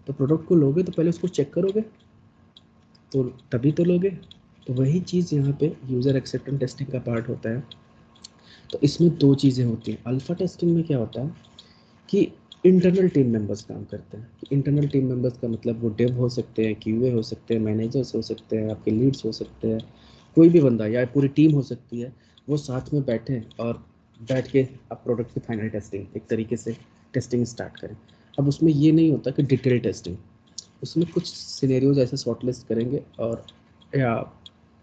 तो प्रोडक्ट को लोगे तो पहले उसको चेक करोगे, तो तभी तो लोगे। तो वही चीज़ यहाँ पे यूज़र एक्सेप्टेंस टेस्टिंग का पार्ट होता है। तो इसमें दो चीज़ें होती हैं। अल्फ़ा टेस्टिंग में क्या होता है कि इंटरनल टीम मेंबर्स काम करते हैं। इंटरनल टीम मेंबर्स का मतलब वो डेव हो सकते हैं, क्यूए हो सकते हैं, मैनेजर्स हो सकते हैं, आपके लीड्स हो सकते हैं, कोई भी बंदा या पूरी टीम हो सकती है। वो साथ में बैठें और बैठ के आप प्रोडक्ट की फाइनल टेस्टिंग एक तरीके से टेस्टिंग स्टार्ट करें। अब उसमें ये नहीं होता कि डिटेल टेस्टिंग, उसमें कुछ सिनेरियोज ऐसे शॉर्टलिस्ट करेंगे, और या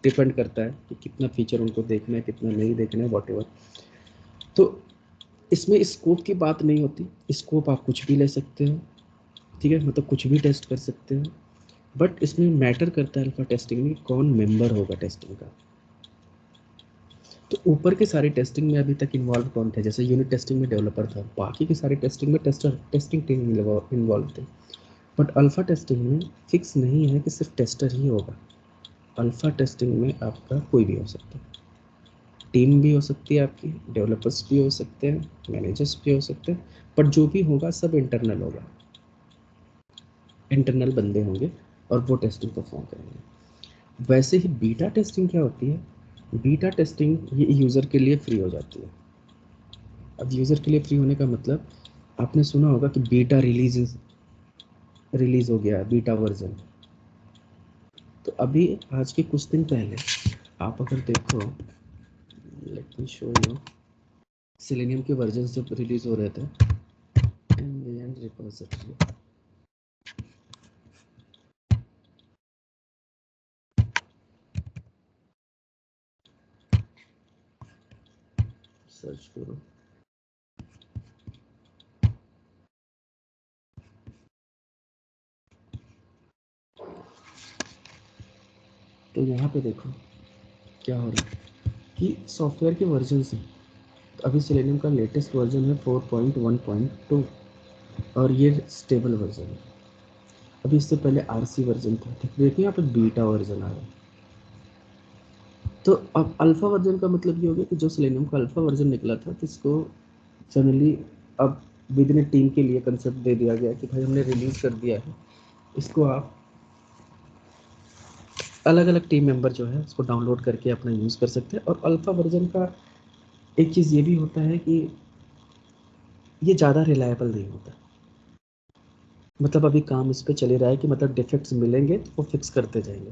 डिपेंड करता है कि कितना फीचर उनको देखना है, कितना नहीं देखना है, वॉट। तो इसमें स्कोप की बात नहीं होती, स्कोप आप कुछ भी ले सकते हो, ठीक है, मतलब कुछ भी टेस्ट कर सकते हो। बट इसमें मैटर करता है अल्फा टेस्टिंग में कौन मेंबर होगा टेस्टिंग का। तो ऊपर की सारी टेस्टिंग में अभी तक इन्वॉल्व कौन थे, जैसे यूनिट टेस्टिंग में डेवलपर था, बाकी की सारी टेस्टिंग में टेस्टिंग टीम इन्वॉल्व थे। बट अल्फा टेस्टिंग में फिक्स नहीं है कि सिर्फ टेस्टर ही होगा। अल्फा टेस्टिंग में आपका कोई भी हो सकता है, टीम भी हो सकती है आपकी, डेवलपर्स भी हो सकते हैं, मैनेजर्स भी हो सकते हैं, बट जो भी होगा सब इंटरनल होगा, इंटरनल बंदे होंगे और वो टेस्टिंग परफॉर्म करेंगे। वैसे ही बीटा टेस्टिंग क्या होती है, बीटा टेस्टिंग ये यूज़र के लिए फ्री हो जाती है। अब यूज़र के लिए फ्री होने का मतलब, आपने सुना होगा कि बीटा रिलीज़ हो गया, बीटा वर्जन। तो अभी आज के कुछ दिन पहले आप अगर देखो, let me show you, selenium के वर्जन जब रिलीज़ हो रहे थे, एंड रिपोजिटरी, सर्च करो, तो यहाँ पे देखो क्या हो रहा है कि सॉफ्टवेयर के वर्जन से अभी सेलेनियम का लेटेस्ट वर्जन है 4.1.2, और ये स्टेबल वर्जन है। अभी इससे पहले आरसी वर्जन था, देखिए यहाँ पे बीटा वर्जन आ रहा है। तो अब अल्फा वर्जन का मतलब ये हो गया कि जो सेलेनियम का अल्फा वर्जन निकला था, जिसको जनरली अब विद इन टीम के लिए कंसेप्ट दे दिया गया कि भाई हमने रिलीज़ कर दिया है, इसको आप अलग अलग टीम मेंबर जो है उसको डाउनलोड करके अपना यूज़ कर सकते हैं। और अल्फा वर्जन का एक चीज़ ये भी होता है कि ये ज़्यादा रिलायबल नहीं होता, मतलब अभी काम इस पे चले रहा है कि मतलब डिफेक्ट्स मिलेंगे तो वो फिक्स करते जाएंगे।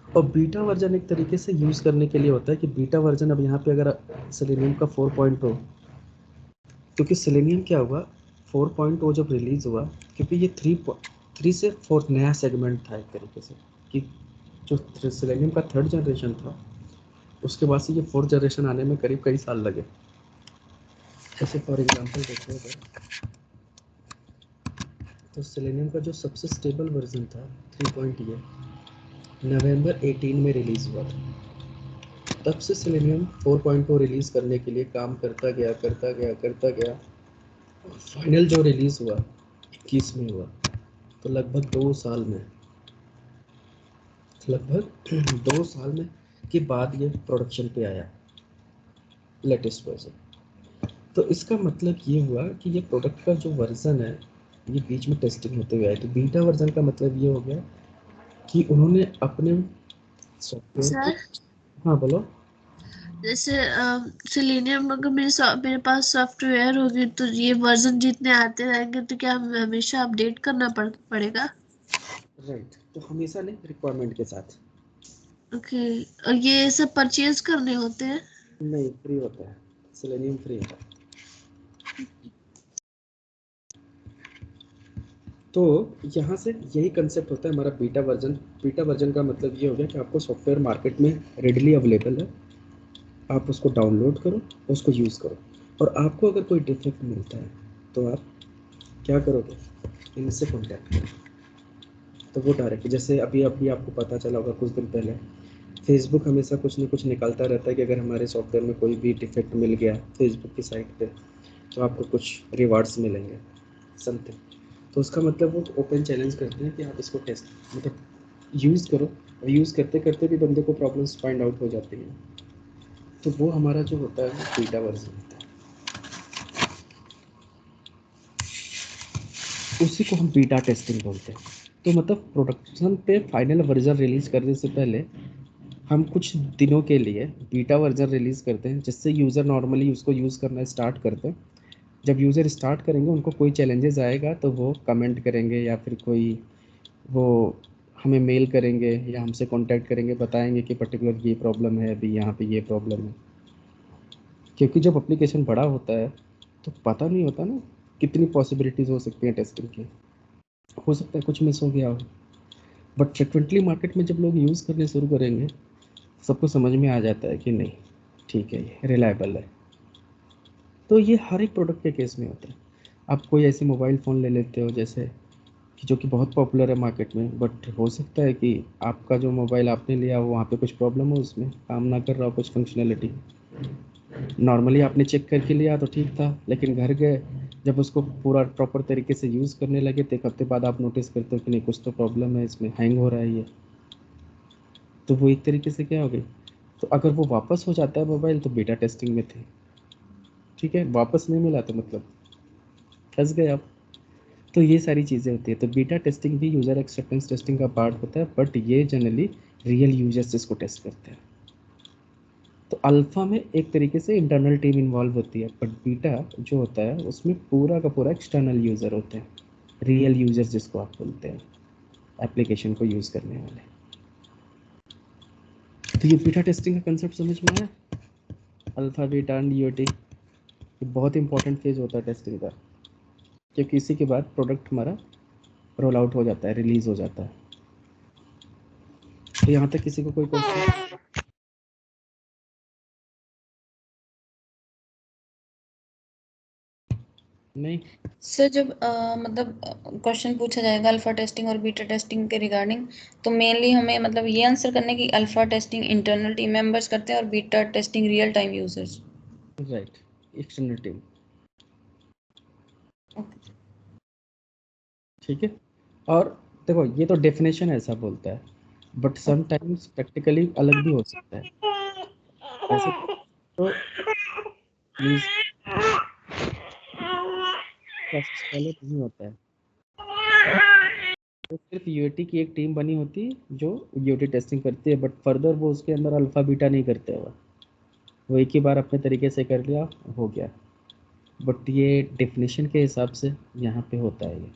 और बीटा वर्जन एक तरीके से यूज़ करने के लिए होता है कि बीटा वर्जन अब यहाँ पे अगर सेलेनियम का 4.0, क्योंकि सेलेनियम क्या हुआ 4.0 जब रिलीज़ हुआ, क्योंकि ये 3 से 4 नया सेगमेंट था एक तरीके से, कि जो सेलेनियम का 3rd जनरेशन था उसके बाद से ये 4th जनरेशन आने में करीब कई साल लगे। जैसे फॉर एग्जांपल देखो अगर, तो सेलेनियम का जो सबसे स्टेबल वर्जन था 3.0 नवंबर 18 में रिलीज़ हुआ था। तब से सेलेनियम 4.0 रिलीज़ करने के लिए काम करता गया। फाइनल जो रिलीज़ हुआ 21 में हुआ, तो लगभग 2 साल में, लगभग 2 साल में के बाद ये प्रोडक्शन पे आया लेटेस्ट वर्जन। तो इसका मतलब ये हुआ कि ये प्रोडक्ट का जो वर्जन है ये बीच में टेस्टिंग होते हुए आया। तो बीटा वर्जन का मतलब ये हो गया कि उन्होंने अपने सॉफ्टवेयर सर, को, हाँ बोलो। जैसे सिलेनियम अगर मेरे पास सॉफ्टवेयर होगी तो ये वर्जन जितने आते रहेंगे तो क्या हमें हमेशा अपडेट करना पड़ेगा? राइट, तो हमेशा नहीं, रिक्वायरमेंट के साथ। ओके, और ये सब परचेज करने होते हैं? नहीं, फ्री होता है, सेलेनियम फ्री होता है। तो यहाँ से यही कंसेप्ट होता है हमारा बीटा वर्जन। बीटा वर्जन का मतलब ये हो गया कि आपको सॉफ्टवेयर मार्केट में रेडली अवेलेबल है, आप उसको डाउनलोड करो, उसको यूज़ करो, और आपको अगर कोई डिफेक्ट मिलता है तो आप क्या करोगे, इनसे कॉन्टैक्ट करो। तो वो डायरेक्ट, जैसे अभी अभी आपको पता चला होगा कुछ दिन पहले फेसबुक हमेशा कुछ ना कुछ निकालता रहता है कि अगर हमारे सॉफ्टवेयर में कोई भी डिफेक्ट मिल गया फेसबुक की साइट पे तो आपको कुछ रिवार्ड्स मिलेंगे समथिंग। तो उसका मतलब वो ओपन चैलेंज करते हैं कि आप इसको टेस्ट मतलब यूज़ करो, और यूज़ करते करते भी बंदे को प्रॉब्लम्स फाइंड आउट हो जाती हैं। तो वो हमारा जो होता है वो बीटा वर्जन होता है, उसी को हम बीटा टेस्टिंग बोलते हैं। तो मतलब प्रोडक्शन पे फाइनल वर्जन रिलीज़ करने से पहले हम कुछ दिनों के लिए बीटा वर्जन रिलीज़ करते हैं, जिससे यूज़र नॉर्मली उसको यूज़ करना स्टार्ट करते हैं। जब यूज़र स्टार्ट करेंगे उनको कोई चैलेंजेस आएगा तो वो कमेंट करेंगे या फिर कोई वो हमें मेल करेंगे या हमसे कांटेक्ट करेंगे, बताएंगे कि पर्टिकुलर ये प्रॉब्लम है, अभी यहाँ पे ये प्रॉब्लम है। क्योंकि जब एप्लीकेशन बड़ा होता है तो पता नहीं होता ना कितनी पॉसिबिलिटीज़ हो सकती हैं टेस्टिंग की, हो सकता है कुछ मिस हो गया हो। बट फ्रिक्वेंटली मार्केट में जब लोग यूज़ करने शुरू करेंगे सबको समझ में आ जाता है कि नहीं ठीक है ये रिलायबल है। तो ये हर एक प्रोडक्ट के केस में होता है। आप कोई ऐसे मोबाइल फ़ोन ले लेते हो जैसे कि जो कि बहुत पॉपुलर है मार्केट में, बट हो सकता है कि आपका जो मोबाइल आपने लिया हो वहाँ पे कुछ प्रॉब्लम हो, उसमें काम ना कर रहा हो कुछ फंक्शनैलिटी। नॉर्मली आपने चेक करके लिया तो ठीक था, लेकिन घर गए जब उसको पूरा प्रॉपर तरीके से यूज़ करने लगे तो एक हफ्ते बाद आप नोटिस करते हो कि नहीं कुछ तो प्रॉब्लम है इसमें, हैंग हो रहा है ये। तो वो एक तरीके से क्या हो गई। तो अगर वो वापस हो जाता है मोबाइल तो बीटा टेस्टिंग में थे, ठीक है, वापस नहीं मिला तो मतलब फंस गए आप। तो ये सारी चीज़ें होती है। तो बीटा टेस्टिंग भी यूज़र एक्सेप्टेंस टेस्टिंग का पार्ट होता है, बट ये जनरली रियल यूजर्स इसको टेस्ट करते हैं। तो अल्फ़ा में एक तरीके से इंटरनल टीम इन्वॉल्व होती है, बट बीटा जो होता है उसमें पूरा का पूरा एक्सटर्नल यूज़र होते हैं, रियल यूजर्स जिसको आप बोलते हैं एप्लीकेशन को यूज़ करने वाले। तो ये बीटा टेस्टिंग का कंसेप्ट समझ में आया। अल्फ़ा बीटा एंड यूटी ये बहुत इंपॉर्टेंट फेज होता है टेस्टिंग का, क्योंकि इसी के बाद प्रोडक्ट हमारा रोल आउट हो जाता है, रिलीज़ हो जाता है। तो यहाँ तक किसी को कोई क्वेश्चन? नहीं। सर जब मतलब क्वेश्चन पूछा जाएगा अल्फा टेस्टिंग और बीटा टेस्टिंग के रिगार्डिंग, तो मेनली हमें मतलब ये आंसर करने की alpha testing internal team members करते हैं और beta testing real time users. Right, external team. Okay. ठीक है। और देखो ये तो डेफिनेशन ऐसा बोलता है, बट समटाइम्स प्रैक्टिकली अलग भी हो सकता है। ऐसे तो यूज प्रोसेस फॉलो नहीं होता है, तो सिर्फ यूएटी की एक टीम बनी होती है जो यूएटी टेस्टिंग करती है, बट फर्दर वो उसके अंदर अल्फा बीटा नहीं करते हुआ, वो एक ही बार अपने तरीके से कर लिया हो गया। बट ये डेफिनेशन के हिसाब से यहाँ पे होता है ये।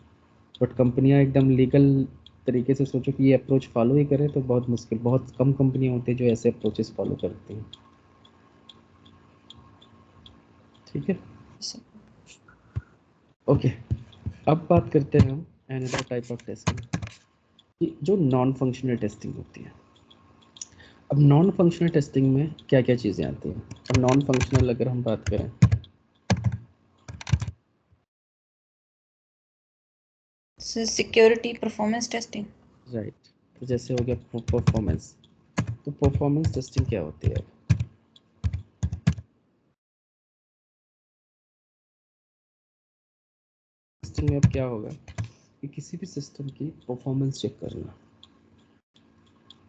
बट कंपनियां एकदम लीगल तरीके से सोचो कि ये अप्रोच फॉलो ही करें तो बहुत मुश्किल, बहुत कम कंपनियां होती है जो ऐसे अप्रोचेस फॉलो करती हैं। ठीक है, ओके। अब बात करते हैं हम अनदर टाइप ऑफ टेस्टिंग, जो नॉन फंक्शनल टेस्टिंग होती है। अब नॉन फंक्शनल टेस्टिंग में क्या क्या चीज़ें आती हैं। अब नॉन फंक्शनल अगर हम बात करें, सिक्योरिटी परफॉर्मेंस टेस्टिंग। राइट, तो जैसे हो गया परफॉर्मेंस। तो परफॉर्मेंस टेस्टिंग क्या होती है। टेस्टिंग में अब क्या होगा कि किसी भी सिस्टम की परफॉर्मेंस चेक करना,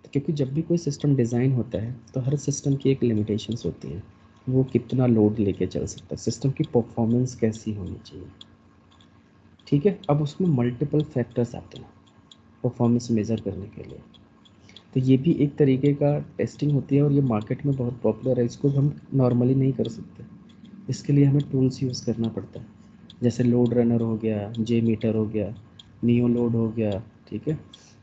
क्योंकि जब भी कोई सिस्टम डिज़ाइन होता है तो हर सिस्टम की एक लिमिटेशंस होती है, वो कितना लोड लेके चल सकता है, सिस्टम की परफॉर्मेंस कैसी होनी चाहिए। ठीक है, अब उसमें मल्टीपल फैक्टर्स आते हैं परफॉर्मेंस मेज़र करने के लिए। तो ये भी एक तरीके का टेस्टिंग होती है और ये मार्केट में बहुत पॉपुलर है। इसको हम नॉर्मली नहीं कर सकते, इसके लिए हमें टूल्स यूज़ करना पड़ता है, जैसे लोड रनर हो गया, जे मीटर हो गया, नियो लोड हो गया। ठीक है,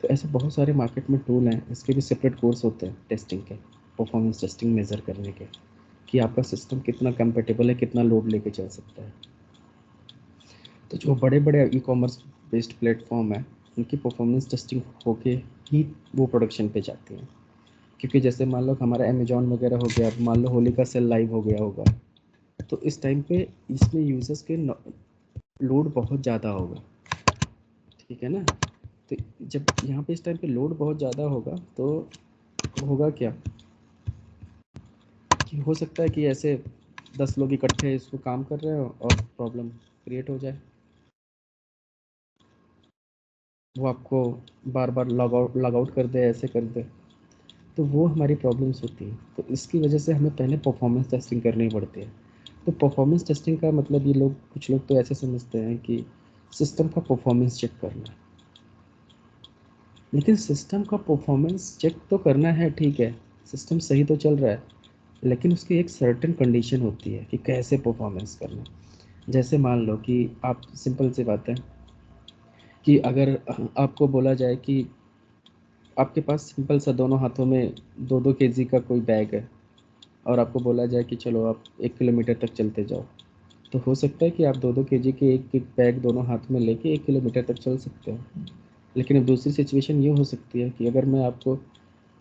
तो ऐसे बहुत सारे मार्केट में टूल हैं, इसके भी सेपरेट कोर्स होते हैं टेस्टिंग के, परफॉर्मेंस टेस्टिंग मेज़र करने के, कि आपका सिस्टम कितना कंपेटेबल है, कितना लोड लेके चल सकता है। तो जो बड़े बड़े ई कॉमर्स बेस्ड प्लेटफॉर्म है उनकी परफॉर्मेंस टेस्टिंग होके ही वो प्रोडक्शन पे जाती हैं। क्योंकि जैसे मान लो हमारा अमेजॉन वगैरह हो गया, मान लो होली का सेल लाइव हो गया होगा, तो इस टाइम पे इसमें यूजर्स के लोड बहुत ज़्यादा होगा। ठीक है ना, तो जब यहाँ पे इस टाइम पे लोड बहुत ज़्यादा होगा तो होगा क्या कि हो सकता है कि ऐसे 10 लोग इकट्ठे इसको काम कर रहे हो और प्रॉब्लम क्रिएट हो जाए, वो आपको बार बार लॉग आउट कर दे, ऐसे कर दे, तो वो हमारी प्रॉब्लम्स होती हैं। तो इसकी वजह से हमें पहले परफॉर्मेंस टेस्टिंग करनी पड़ती है। तो परफॉर्मेंस टेस्टिंग का मतलब ये लोग, कुछ लोग तो ऐसे समझते हैं कि सिस्टम का परफॉर्मेंस चेक करना है, लेकिन सिस्टम का परफॉर्मेंस चेक तो करना है, ठीक है, सिस्टम सही तो चल रहा है, लेकिन उसकी एक सर्टेन कंडीशन होती है कि कैसे परफॉर्मेंस करना। जैसे मान लो कि आप, सिंपल सी बात है कि अगर आपको बोला जाए कि आपके पास सिंपल सा दोनों हाथों में 2-2 केजी का कोई बैग है और आपको बोला जाए कि चलो आप 1 किलोमीटर तक चलते जाओ, तो हो सकता है कि आप 2-2 केजी के एक बैग दोनों हाथ में लेके 1 किलोमीटर तक चल सकते हो। लेकिन अब दूसरी सिचुएशन ये हो सकती है कि अगर मैं आपको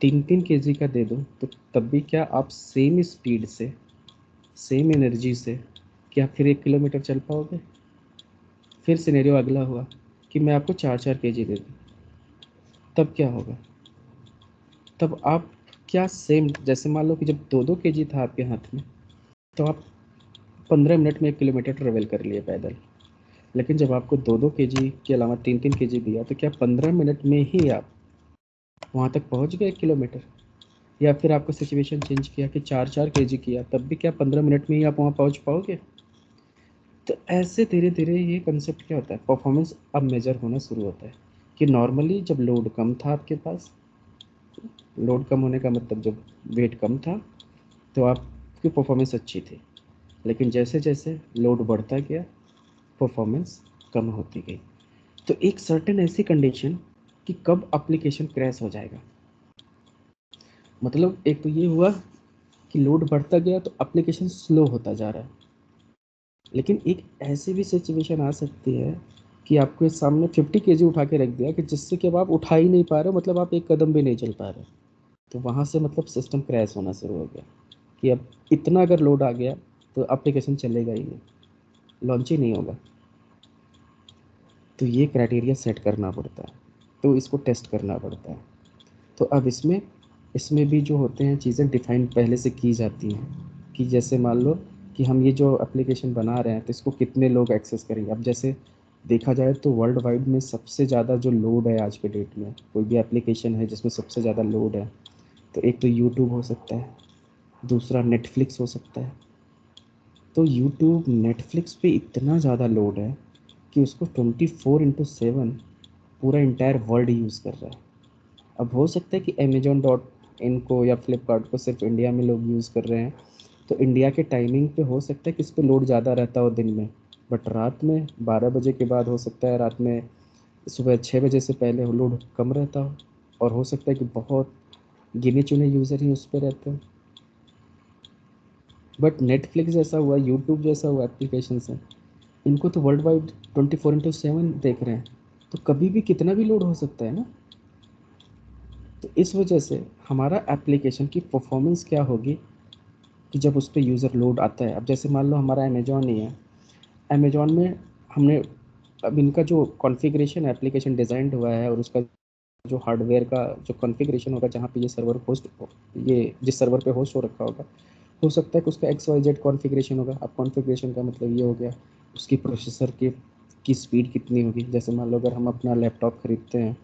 3-3 केजी का दे दूँ, तो तब भी क्या आप सेम स्पीड से, सेम एनर्जी से क्या फिर 1 किलोमीटर चल पाओगे? फिर सिनेरियो अगला हुआ कि मैं आपको 4-4 केजी दे दूँ, तब क्या होगा? तब आप क्या सेम, जैसे मान लो कि जब 2-2 केजी था आपके हाथ में, तो आप 15 मिनट में 1 किलोमीटर ट्रेवल कर लिए पैदल। लेकिन जब आपको 2-2 केजी के अलावा 3-3 केजी दिया, तो क्या 15 मिनट में ही आप वहाँ तक पहुँच गए 1 किलोमीटर? या फिर आपको सिचुएशन चेंज किया कि 4-4 केजी किया, तब भी क्या 15 मिनट में ही आप वहाँ पहुँच पाओगे? तो ऐसे धीरे धीरे ये कंसेप्ट क्या होता है, परफॉर्मेंस अब मेजर होना शुरू होता है कि नॉर्मली जब लोड कम था आपके पास, लोड कम होने का मतलब जब वेट कम था, तो आपकी परफॉर्मेंस अच्छी थी। लेकिन जैसे जैसे लोड बढ़ता गया, परफॉर्मेंस कम होती गई। तो एक सर्टेन ऐसी कंडीशन कि कब एप्लीकेशन क्रैश हो जाएगा, मतलब एक तो ये हुआ कि लोड बढ़ता गया तो एप्लीकेशन स्लो होता जा रहा है। लेकिन एक ऐसी भी सिचुएशन आ सकती है कि आपके सामने 50 केजी उठा के रख दिया कि जिससे कि अब आप उठा ही नहीं पा रहे हो, मतलब आप एक कदम भी नहीं चल पा रहे, तो वहाँ से मतलब सिस्टम क्रैश होना शुरू हो गया कि अब इतना अगर लोड आ गया तो एप्लीकेशन चलेगा ही नहीं, लॉन्च ही नहीं होगा। तो ये क्राइटेरिया सेट करना पड़ता है, तो इसको टेस्ट करना पड़ता है। तो अब इसमें इसमें भी जो होते हैं चीज़ें डिफ़ाइन पहले से की जाती हैं कि जैसे मान लो कि हम ये जो एप्लीकेशन बना रहे हैं तो इसको कितने लोग एक्सेस करेंगे। अब जैसे देखा जाए तो वर्ल्ड वाइड में सबसे ज़्यादा जो लोड है आज के डेट में, कोई भी एप्लीकेशन है जिसमें सबसे ज़्यादा लोड है, तो एक तो यूट्यूब हो सकता है, दूसरा नेटफ्लिक्स हो सकता है। तो यूट्यूब, नेटफ्लिक्स पे इतना ज़्यादा लोड है कि उसको 24/7 पूरा इंटायर वर्ल्ड यूज़ कर रहा है। अब हो सकता है कि Amazon.in को या फ्लिपकार्ट को सिर्फ इंडिया में लोग यूज़ कर रहे हैं, तो इंडिया के टाइमिंग पे हो सकता है कि इस पे लोड ज़्यादा रहता हो दिन में, बट रात में 12 बजे के बाद हो सकता है रात में सुबह 6 बजे से पहले लोड कम रहता हो, और हो सकता है कि बहुत गिने चुने यूज़र ही उस पर रहते हो। बट नेटफ्लिक्स जैसा हुआ, यूट्यूब जैसा हुआ एप्लीकेशंस हैं, इनको तो वर्ल्ड वाइड 24/7 देख रहे हैं, तो कभी भी कितना भी लोड हो सकता है ना। तो इस वजह से हमारा एप्लीकेशन की परफॉर्मेंस क्या होगी कि जब उस पर यूज़र लोड आता है। अब जैसे मान लो हमारा अमेजॉन ही है, अमेजॉन में हमने, अब इनका जो कॉन्फ़िगरेशन एप्लीकेशन डिज़ाइंड हुआ है और उसका जो हार्डवेयर का जो कॉन्फ़िगरेशन होगा, जहाँ पे ये सर्वर होस्ट, ये जिस सर्वर पे होस्ट हो रखा होगा, हो सकता है कि उसका XYZ कॉन्फ़िगरेशन होगा। अब कॉन्फ़िगरेशन का मतलब ये हो गया उसकी प्रोसेसर की स्पीड कितनी होगी। जैसे मान लो अगर हम अपना लैपटॉप ख़रीदते हैं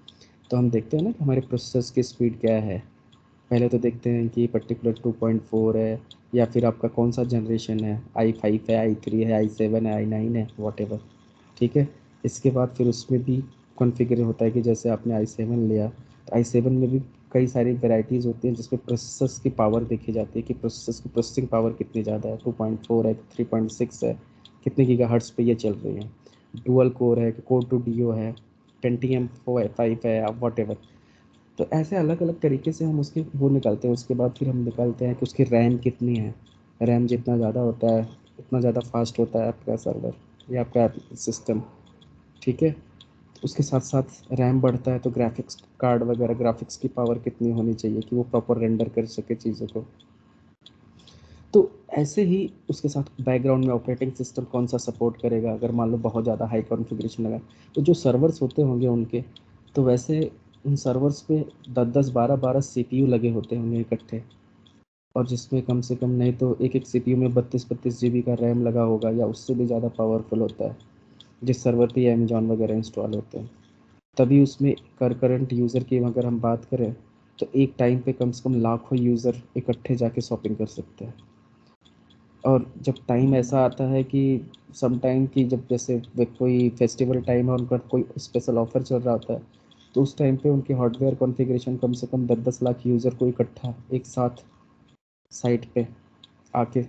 तो हम देखते हैं ना कि हमारे प्रोसेसर की स्पीड क्या है। पहले तो देखते हैं कि पर्टिकुलर 2.4 है या फिर आपका कौन सा जनरेशन है, i5 है, i3 है, i7 है, i9 है, वॉटेवर, ठीक है। इसके बाद फिर उसमें भी कॉन्फ़िगर होता है कि जैसे आपने i7 लिया तो i7 में भी कई सारी वैराइटीज़ होती हैं जिसमें प्रोसेसर्स की पावर देखी जाती है कि प्रोसेसर्स की प्रोसेसिंग पावर कितनी ज़्यादा है, 2.4 है, 3.6 है, कितने गीगाहर्ट्ज़ पे ये चल रही है, डुअल कोर है कि कोर टू डीओ है, पेंटियम 5 है, वॉटेवर। तो ऐसे अलग अलग तरीके से हम उसके वो निकालते हैं। उसके बाद फिर हम निकालते हैं कि उसकी रैम कितनी है। रैम जितना ज़्यादा होता है उतना ज़्यादा फास्ट होता है आपका सर्वर या आपका सिस्टम, ठीक है। उसके साथ साथ रैम बढ़ता है तो ग्राफिक्स कार्ड वगैरह, ग्राफिक्स की पावर कितनी होनी चाहिए कि वो प्रॉपर रेंडर कर सके चीज़ों को। तो ऐसे ही उसके साथ बैकग्राउंड में ऑपरेटिंग सिस्टम कौन सा सपोर्ट करेगा। अगर मान लो बहुत ज़्यादा हाई कॉन्फ़िगरेशन लगा तो जो सर्वर्स होते होंगे उनके, तो वैसे उन सर्वर्स पे 10-10 12-12 CPU लगे होते होंगे इकट्ठे, और जिसमें कम से कम नहीं तो एक एक CPU में 32-32 GB का रैम लगा होगा या उससे भी ज़्यादा पावरफुल होता है, जिस सर्वर पे अमेजॉन वगैरह इंस्टॉल होते हैं। तभी उसमें करंट यूज़र की अगर हम बात करें तो एक टाइम पे कम से कम लाखों यूज़र इकट्ठे जाके शॉपिंग कर सकते हैं। और जब टाइम ऐसा आता है कि सम टाइम की जब जैसे कोई फेस्टिवल टाइम है, उनका कोई स्पेशल ऑफर चल रहा होता है, तो उस टाइम पे उनके हार्डवेयर कॉन्फ़िगरेशन कम से कम 10-10 लाख यूज़र को इकट्ठा एक साथ साइट पे आके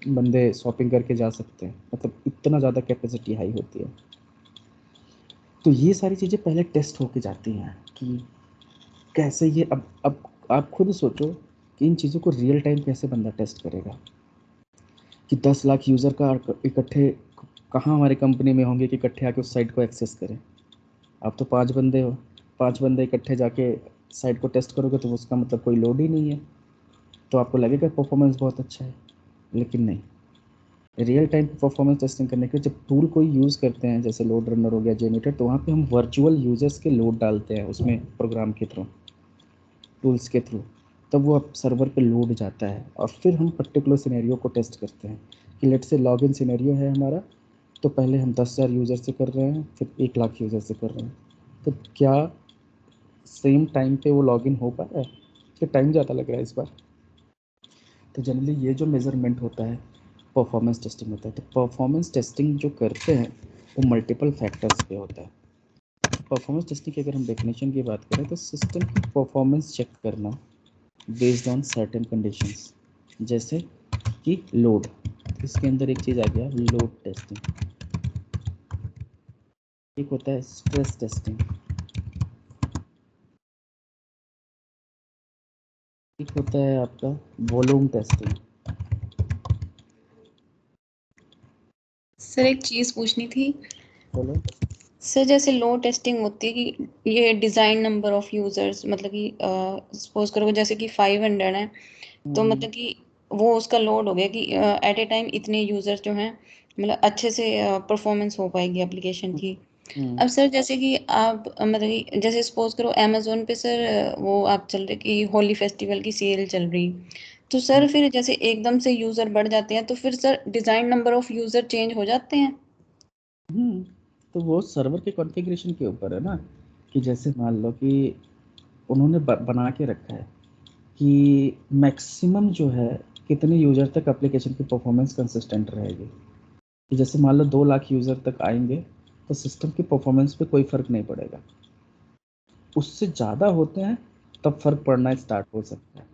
बंदे शॉपिंग करके जा सकते हैं। मतलब इतना ज़्यादा कैपेसिटी हाई होती है। तो ये सारी चीज़ें पहले टेस्ट होके जाती हैं कि कैसे ये अब आप खुद सोचो कि इन चीज़ों को रियल टाइम कैसे बंदा टेस्ट करेगा कि 10 लाख यूज़र का इकट्ठे कहाँ हमारे कंपनी में होंगे कि इकट्ठे आके उस साइट को एक्सेस करें। आप तो 5 बंदे हो, 5 बंदे इकट्ठे जाके साइट को टेस्ट करोगे तो उसका मतलब कोई लोड ही नहीं है, तो आपको लगेगा परफॉर्मेंस बहुत अच्छा है, लेकिन नहीं। रियल टाइम परफॉर्मेंस टेस्टिंग करने के लिए जब टूल कोई यूज़ करते हैं जैसे लोड रनर हो गया, जेमीटर, तो वहाँ पे हम वर्चुअल यूजर्स के लोड डालते हैं उसमें प्रोग्राम के थ्रू, टूल्स के थ्रू, तब वो सर्वर पे लोड जाता है और फिर हम पर्टिकुलर सिनेरियो को टेस्ट करते हैं कि लेट से लॉगिन सिनेरियो है हमारा, तो पहले हम 10,000 यूज़र से कर रहे हैं, फिर 1 लाख यूज़र से कर रहे हैं, तो क्या सेम टाइम पे वो लॉगिन हो पा रहा है, क्या टाइम ज़्यादा लग रहा है इस बार। तो जनरली ये जो मेज़रमेंट होता है परफॉर्मेंस टेस्टिंग होता है। तो परफॉर्मेंस टेस्टिंग जो करते हैं वो मल्टीपल फैक्टर्स पे होता है। परफॉर्मेंस टेस्टिंग की अगर हम डेफिनेशन की बात करें तो सिस्टम की परफॉर्मेंस चेक करना बेस्ड ऑन सर्टेन कंडीशंस, जैसे कि लोड, इसके अंदर एक चीज़ आ गया लोड टेस्टिंग। एक होता है स्ट्रेस टेस्टिंग, एक होता है आपका वॉल्यूम टेस्टिंग। सर एक चीज़ पूछनी थी बोलो। सर, जैसे लो टेस्टिंग होती है कि ये डिज़ाइन नंबर ऑफ यूज़र्स, मतलब कि सपोज करो जैसे कि 500 है, तो मतलब कि वो उसका लोड हो गया कि एट ए टाइम इतने यूज़र्स जो हैं, मतलब अच्छे से परफॉर्मेंस हो पाएगी एप्लीकेशन की। अब सर जैसे कि आप मतलब कि जैसे सपोज करो अमेजोन पे सर वो आप चल रहे कि होली फेस्टिवल की सेल चल रही, तो सर फिर जैसे एकदम से यूज़र बढ़ जाते हैं तो फिर sir design number of user change हो जाते हैं। तो वो सर्वर के कॉन्फ़िगरेशन के ऊपर है ना, कि जैसे मान लो कि उन्होंने बना के रखा है कि मैक्सिमम जो है कितने यूज़र तक एप्लीकेशन की परफॉर्मेंस कंसिस्टेंट रहेगी, कि जैसे मान लो 2 लाख यूज़र तक आएंगे तो सिस्टम की परफॉर्मेंस पे कोई फ़र्क नहीं पड़ेगा। उससे ज़्यादा होते हैं तब फ़र्क पड़ना स्टार्ट हो सकता है।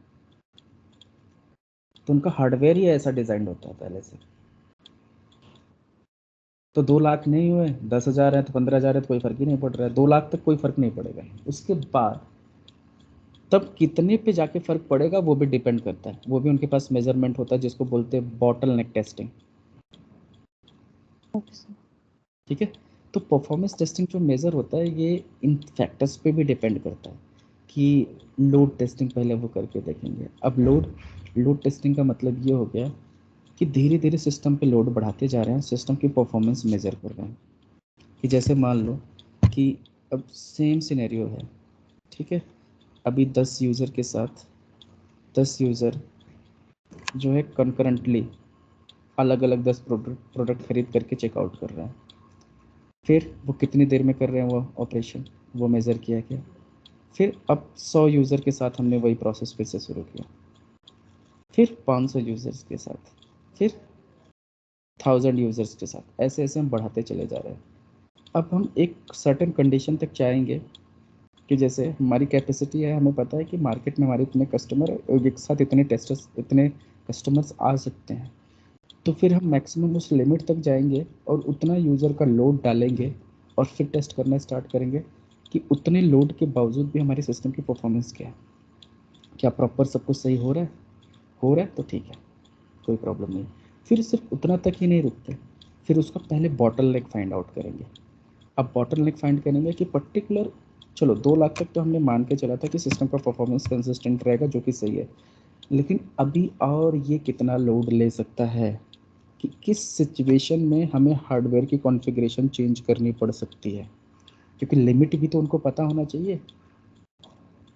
तो उनका हार्डवेयर ही ऐसा डिज़ाइन होता है पहले से। तो 2 लाख नहीं हुए, 10,000 है तो 15,000 है तो कोई फ़र्क ही नहीं पड़ रहा है, 2 लाख तक कोई फ़र्क नहीं पड़ेगा। उसके बाद तब कितने पे जाके फ़र्क पड़ेगा वो भी डिपेंड करता है, वो भी उनके पास मेजरमेंट होता है जिसको बोलते हैं बॉटलनेक टेस्टिंग। ठीक है, तो परफॉर्मेंस टेस्टिंग जो मेज़र होता है ये इन फैक्टर्स पे भी डिपेंड करता है कि लोड टेस्टिंग पहले वो करके देखेंगे। अब लोड टेस्टिंग का मतलब ये हो गया कि धीरे धीरे सिस्टम पे लोड बढ़ाते जा रहे हैं, सिस्टम की परफॉर्मेंस मेज़र कर रहे हैं। कि जैसे मान लो कि अब सेम सिनेरियो है, ठीक है, अभी 10 यूज़र के साथ 10 यूज़र जो है कंकरेंटली अलग अलग 10 प्रोडक्ट खरीद करके चेकआउट कर रहे हैं। फिर वो कितनी देर में कर रहे हैं वो ऑपरेशन, वो मेज़र किया गया। फिर अब 100 यूज़र के साथ हमने वही प्रोसेस फिर से शुरू किया, फिर 500 यूज़र्स के साथ, फिर 1000 यूज़र्स के साथ, ऐसे ऐसे हम बढ़ाते चले जा रहे हैं। अब हम एक सर्टेन कंडीशन तक चाहेंगे कि जैसे हमारी कैपेसिटी है, हमें पता है कि मार्केट में हमारे इतने कस्टमर है, एक साथ इतने टेस्टर्स इतने कस्टमर्स आ सकते हैं, तो फिर हम मैक्सिमम उस लिमिट तक जाएंगे और उतना यूज़र का लोड डालेंगे और फिर टेस्ट करना स्टार्ट करेंगे कि उतने लोड के बावजूद भी हमारे सिस्टम की परफॉर्मेंस क्या है, क्या प्रॉपर सब कुछ सही हो रहा है, हो रहा है तो ठीक है, कोई प्रॉब्लम नहीं। फिर सिर्फ उतना तक ही नहीं रुकते, फिर उसका पहले बॉटलनेक फाइंड आउट करेंगे। अब बॉटलनेक फाइंड करेंगे कि पर्टिकुलर, चलो 2 लाख तक तो हमने मान के चला था कि सिस्टम का परफॉर्मेंस कंसिस्टेंट रहेगा, जो कि सही है, लेकिन अभी और ये कितना लोड ले सकता है कि किस सिचुएशन में हमें हार्डवेयर की कॉन्फ़िगरेशन चेंज करनी पड़ सकती है, क्योंकि लिमिट भी तो उनको पता होना चाहिए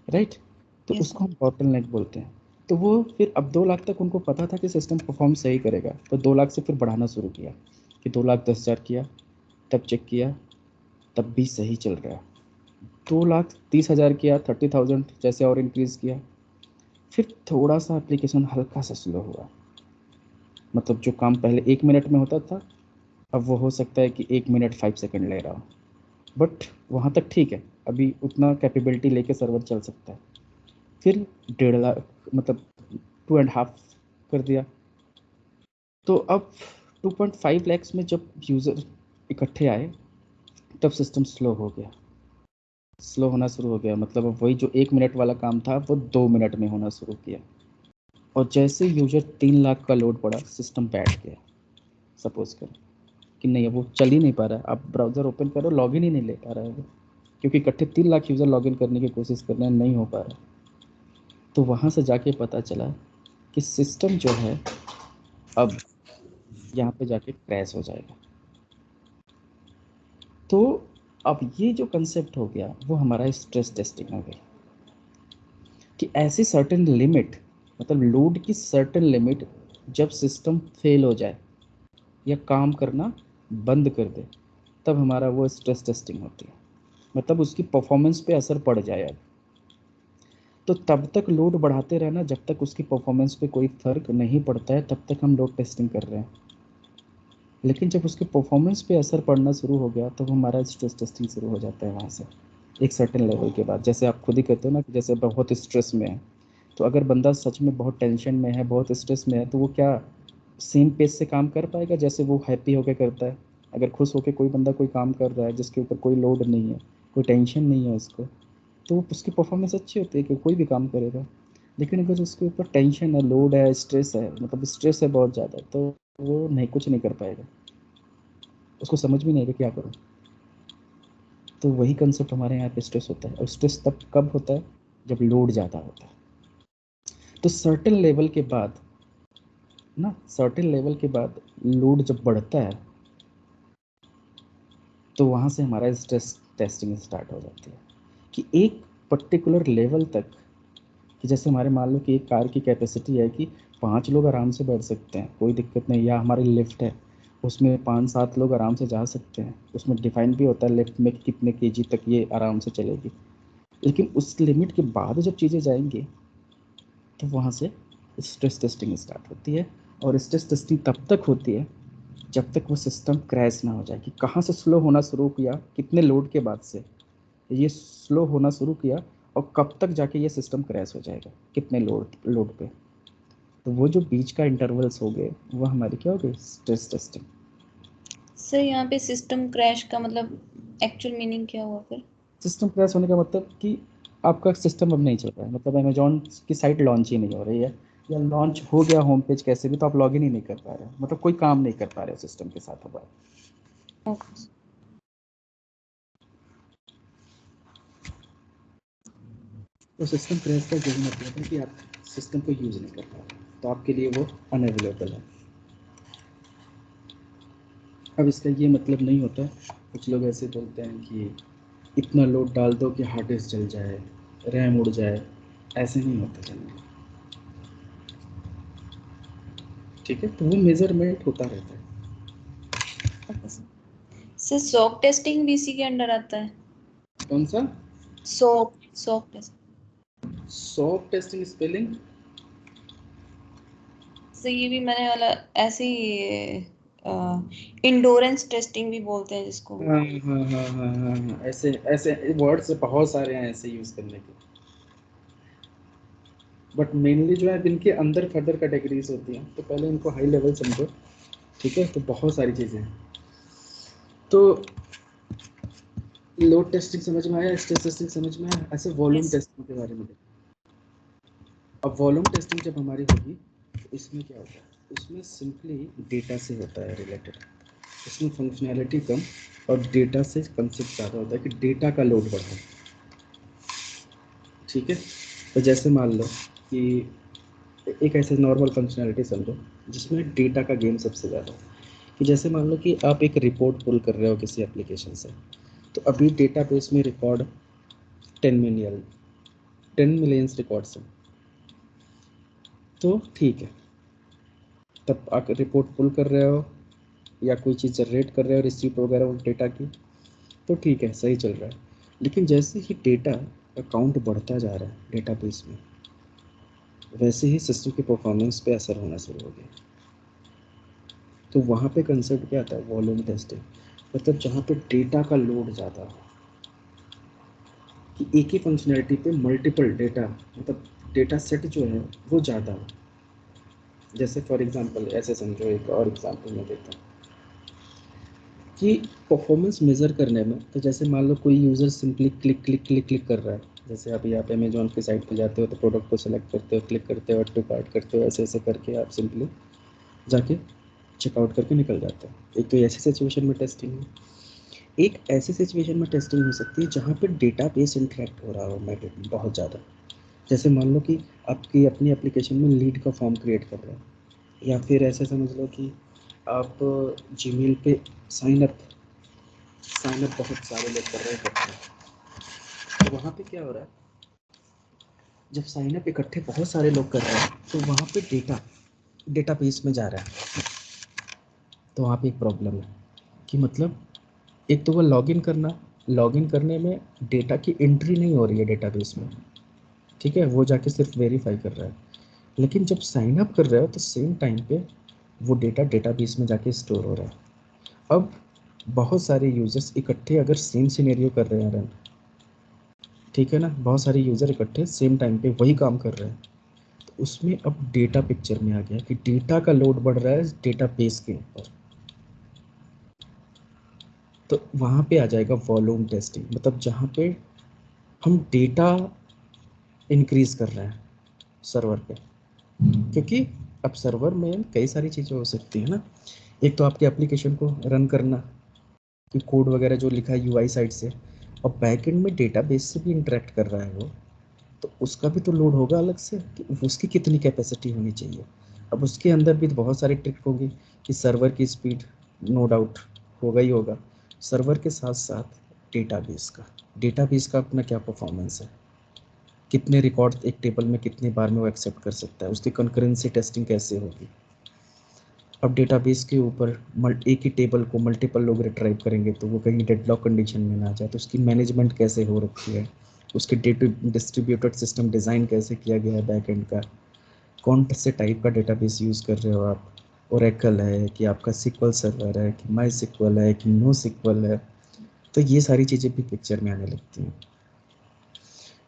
राइट। तो Yes, उसको हम बॉटलनेक बोलते हैं। तो वो फिर अब 2 लाख तक उनको पता था कि सिस्टम परफॉर्म सही करेगा, तो 2 लाख से फिर बढ़ाना शुरू किया कि 2,10,000 किया, तब चेक किया, तब भी सही चल रहा है। 2,30,000 किया, 30,000 जैसे और इंक्रीज़ किया, फिर थोड़ा सा एप्लीकेशन हल्का सा स्लो हुआ। मतलब जो काम पहले 1 मिनट में होता था, अब वो हो सकता है कि 1 मिनट 5 सेकंड ले रहा हो, बट वहाँ तक ठीक है, अभी उतना कैपेबिलिटी लेके सर्वर चल सकता है। फिर 1.5 लाख, मतलब 2.5 कर दिया। तो अब 2.5 lakhs में जब यूज़र इकट्ठे आए, तब सिस्टम स्लो हो गया, स्लो होना शुरू हो गया। मतलब अब वही जो 1 मिनट वाला काम था वो 2 मिनट में होना शुरू किया। और जैसे यूज़र 3 लाख का लोड पड़ा, सिस्टम बैठ गया। सपोज करो कि नहीं, अब वो चल ही नहीं पा रहा है, आप ब्राउज़र ओपन करो, लॉगिन ही नहीं ले पा रहा है वो, क्योंकि इकट्ठे 3 लाख यूज़र लॉगिन करने की कोशिश कर रहे हैं, नहीं हो पा रहा। तो वहाँ से जाके पता चला कि सिस्टम जो है अब यहाँ पे जाके क्रैश हो जाएगा। तो अब ये जो कंसेप्ट हो गया वो हमारा स्ट्रेस टेस्टिंग हो गई कि ऐसी सर्टेन लिमिट, मतलब लोड की सर्टेन लिमिट जब सिस्टम फेल हो जाए या काम करना बंद कर दे, तब हमारा वो स्ट्रेस टेस्टिंग होती है। मतलब उसकी परफॉर्मेंस पे असर पड़ जाए। अब तो तब तक लोड बढ़ाते रहना जब तक उसकी परफॉर्मेंस पे कोई फ़र्क नहीं पड़ता है, तब तक हम लोड टेस्टिंग कर रहे हैं। लेकिन जब उसके परफॉर्मेंस पे असर पड़ना शुरू हो गया, तो हमारा स्ट्रेस टेस्टिंग शुरू हो जाता है वहाँ से, एक सर्टेन लेवल के बाद। जैसे आप खुद ही कहते हो ना कि जैसे बहुत स्ट्रेस में है, तो अगर बंदा सच में बहुत टेंशन में है, बहुत स्ट्रेस में है, तो वो क्या सेम पेस से काम कर पाएगा जैसे वो हैप्पी होकर करता है? अगर खुश होकर कोई बंदा कोई काम कर रहा है जिसके ऊपर कोई लोड नहीं है, कोई टेंशन नहीं है उसको, तो उसकी परफॉर्मेंस अच्छी होती है कि कोई भी काम करेगा। लेकिन अगर उसके ऊपर टेंशन है, लोड है, स्ट्रेस है, मतलब स्ट्रेस है बहुत ज़्यादा, तो वो नहीं, कुछ नहीं कर पाएगा, उसको समझ भी नहीं आएगा क्या करूँ। तो वही कंसेप्ट हमारे यहाँ पे स्ट्रेस होता है। और स्ट्रेस तब कब होता है? जब लोड ज़्यादा होता है। तो सर्टेन लेवल के बाद ना, सर्टेन लेवल के बाद लोड जब बढ़ता है, तो वहाँ से हमारा स्ट्रेस टेस्टिंग स्टार्ट हो जाती है कि एक पर्टिकुलर लेवल तक, कि जैसे हमारे मान लो कि एक कार की कैपेसिटी है कि 5 लोग आराम से बैठ सकते हैं, कोई दिक्कत नहीं, या हमारी लिफ्ट है उसमें 5-7 लोग आराम से जा सकते हैं, उसमें डिफाइन भी होता है लिफ्ट में कितने केजी तक ये आराम से चलेगी। लेकिन उस लिमिट के बाद जब चीज़ें जाएंगी, तो वहाँ से स्ट्रेस टेस्टिंग स्टार्ट होती है। और स्ट्रेस टेस्टिंग तब तक होती है जब तक वो सिस्टम क्रैश ना हो जाए, कि कहाँ से स्लो होना शुरू किया, कितने लोड के बाद से ये स्लो होना शुरू किया, और कब तक जाके ये सिस्टम क्रैश हो जाएगा, कितने लोड पे। तो वो जो बीच का इंटरवल्स हो गए, वो हमारी क्या हो गई? Stress testing. सर यहाँ पे सिस्टम क्रैश का मतलब एक्चुअल मीनिंग क्या हुआ फिर? सिस्टम क्रैश होने का मतलब कि आपका सिस्टम अब नहीं चल रहा है, मतलब अमेजोन की साइट लॉन्च ही नहीं हो रही है, या लॉन्च हो गया होम पेज कैसे भी, तो आप लॉगिन ही नहीं कर पा रहे, मतलब कोई काम नहीं कर पा रहे सिस्टम के साथ अब आप। ओके। तो सिस्टम क्रैश का यही मतलब है कि आप सिस्टम को यूज़ नहीं कर पा रहे, तो आपके लिए वो अनअवेलेबल है। अब इसका ये मतलब नहीं होता, कुछ लोग ऐसे बोलते हैं कि इतना लोड डाल दो कि हार्ड डिस्क जल जाए, रैम उड़ जाए, ऐसे नहीं होता चलना। ठीक है, तो वो मेजरमेंट होता रहता है। ओके सर, सॉक टेस्टिंग भी इसी के अंडर आता है? कौन सा? Soak test. Soak testing spelling? Sir ये भी मैंने वाला ऐसे ही इंडोरेंस टेस्टिंग भी बोलते हैं जिसको। हाँ हाँ हाँ हाँ हाँ हाँ, ऐसे ऐसे वर्ड्स बहुत सारे हैं ऐसे यूज़ करने के, बट मेनली जो है इनके अंदर फर्दर कैटेगरीज होती हैं, तो पहले इनको हाई लेवल समझो। ठीक है, तो बहुत सारी चीज़ें हैं। तो लोड टेस्टिंग समझ में आया, स्ट्रेस टेस्टिंग समझ में आया, ऐसे वॉल्यूम टेस्टिंग के बारे में देखो। अब वॉल्यूम टेस्टिंग जब हमारी होगी, तो इसमें क्या होता है? इसमें सिंपली डेटा से होता है रिलेटेड, इसमें फंक्शनैलिटी कम और डेटा से कंसेप्ट ज़्यादा होता है कि डेटा का लोड बढ़ा। ठीक है, तो जैसे मान लो कि एक ऐसे नॉर्मल फंक्शनैलिटी समझो जिसमें डेटा का गेम सबसे ज़्यादा है, कि जैसे मान लो कि आप एक रिपोर्ट पुल कर रहे हो किसी एप्लीकेशन से, तो अभी डेटाबेस में रिकॉर्ड 10 मिलियन 10 मिलियन रिकॉर्ड्स हैं, तो ठीक है, तब आप रिपोर्ट पुल कर रहे हो या कोई चीज़ जनरेट कर रहे हो रिसीप्ट वगैरह उस डेटा की, तो ठीक है, सही चल रहा है। लेकिन जैसे ही डेटा अकाउंट बढ़ता जा रहा है डेटाबेस में, वैसे ही सिस्टम की परफॉर्मेंस पे असर होना शुरू हो गया। तो वहाँ पे कंसेप्ट क्या आता है, वॉल्यूम टेस्टिंग, मतलब जहाँ पे डेटा का लोड ज़्यादा हो, कि एक ही फंक्शनैलिटी पे मल्टीपल डेटा, मतलब डेटा सेट जो है वो ज़्यादा हो। जैसे फॉर एग्जांपल ऐसे समझो, एक और एग्जांपल मैं देता हूँ कि परफॉर्मेंस मेज़र करने में, तो जैसे मान लो कोई user simply click click click click कर रहा है, जैसे अभी आप अमेजोन की साइट पे जाते हो तो प्रोडक्ट को सेलेक्ट करते हो, क्लिक करते हो, ऐड टू कार्ट करते हो, ऐसे ऐसे करके आप सिंपली जाके चेकआउट करके निकल जाते हो। एक तो ऐसी सिचुएशन में टेस्टिंग है। एक ऐसी सिचुएशन में टेस्टिंग हो सकती है जहाँ पे डेटा बेस इंटरेक्ट हो रहा हो बहुत ज़्यादा। जैसे मान लो कि आपकी अपनी एप्लीकेशन में लीड का फॉर्म क्रिएट कर रहे हो, या फिर ऐसे समझ लो कि आप जीमेल पे साइन अप बहुत सारे लोग कर रहे हैं। तो वहाँ पे क्या हो रहा है, जब साइन अप इकट्ठे बहुत सारे लोग कर रहे हैं तो वहाँ पे डेटा बेस में जा रहा है। तो वहाँ पे एक प्रॉब्लम है कि मतलब एक तो वो लॉगिन करने में डेटा की एंट्री नहीं हो रही है डेटाबेस में, ठीक है, वो जाके सिर्फ वेरीफाई कर रहा है। लेकिन जब साइन अप कर रहे हो तो सेम टाइम पे वो डेटा डेटाबेस में जाके स्टोर हो रहा है। अब बहुत सारे यूजर्स इकट्ठे अगर सेम सिनेरियो कर रहे हैं रन, ठीक है ना, बहुत सारे यूज़र इकट्ठे सेम टाइम पे वही काम कर रहे हैं, तो उसमें अब डेटा पिक्चर में आ गया कि डेटा का लोड बढ़ रहा है डेटाबेस के ऊपर। तो वहाँ पे आ जाएगा वॉल्यूम टेस्टिंग, मतलब जहाँ पे हम डेटा इंक्रीज कर रहे हैं सर्वर पे, क्योंकि अब सर्वर में कई सारी चीज़ें हो सकती है ना। एक तो आपके एप्लीकेशन को रन करना, कि कोड वगैरह जो लिखा है यूआई साइड से, और बैकएंड में डेटाबेस से भी इंटरेक्ट कर रहा है वो, तो उसका भी तो लोड होगा अलग से, कि उसकी कितनी कैपेसिटी होनी चाहिए। अब उसके अंदर भी तो बहुत सारी ट्रिक होगी कि सर्वर की स्पीड नो डाउट होगा ही होगा, सर्वर के साथ साथ डेटाबेस का अपना क्या परफॉर्मेंस है, कितने रिकॉर्ड एक टेबल में कितनी बार में वो एक्सेप्ट कर सकता है, उसकी कंकरेंसी टेस्टिंग कैसे होगी। अब डेटाबेस के ऊपर एक ही टेबल को मल्टीपल लोग रिट्राइव करेंगे तो वो कहीं डेडलॉक कंडीशन में ना जाए, तो उसकी मैनेजमेंट कैसे हो रखी है, उसके डिस्ट्रीब्यूटेड सिस्टम डिज़ाइन कैसे किया गया है, बैक एंड का कौन से टाइप का डेटाबेस यूज़ कर रहे हो आप, ओरेकल है कि आपका सिक्वल सर्वर है कि माई सिक्वल है कि नो सिक्वल है, तो ये सारी चीज़ें भी पिक्चर में आने लगती हैं।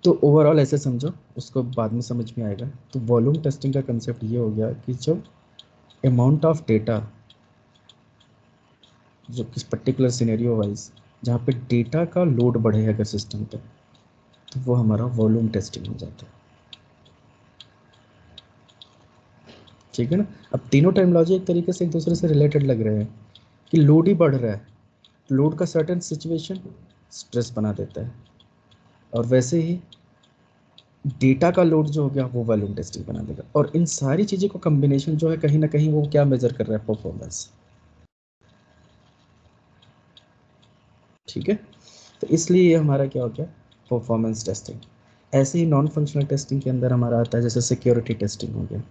तो ओवरऑल ऐसे समझो, उसको बाद में समझ में आएगा। तो वॉल्यूम टेस्टिंग का कंसेप्ट ये हो गया कि जब अमाउंट ऑफ डेटा, जो किस पर्टिकुलर सिनेरियो वाइज जहाँ पे डेटा का लोड बढ़े अगर सिस्टम पे, तो वो हमारा वॉल्यूम टेस्टिंग हो जाता है, ठीक है ना। अब तीनों टाइमोलॉजी एक तरीके से एक दूसरे से रिलेटेड लग रहे हैं कि लोड ही बढ़ रहा है, लोड का सर्टेन सिचुएशन स्ट्रेस बना देता है, और वैसे ही डेटा का लोड जो हो गया वो वॉल्यूम टेस्टिंग बना देगा। और इन सारी चीज़ों का कम्बिनेशन जो है कहीं ना कहीं वो क्या मेजर कर रहा है, परफॉर्मेंस, ठीक है। तो इसलिए ये हमारा क्या हो गया, परफॉर्मेंस टेस्टिंग। ऐसे ही नॉन फंक्शनल टेस्टिंग के अंदर हमारा आता है जैसे सिक्योरिटी टेस्टिंग हो गया।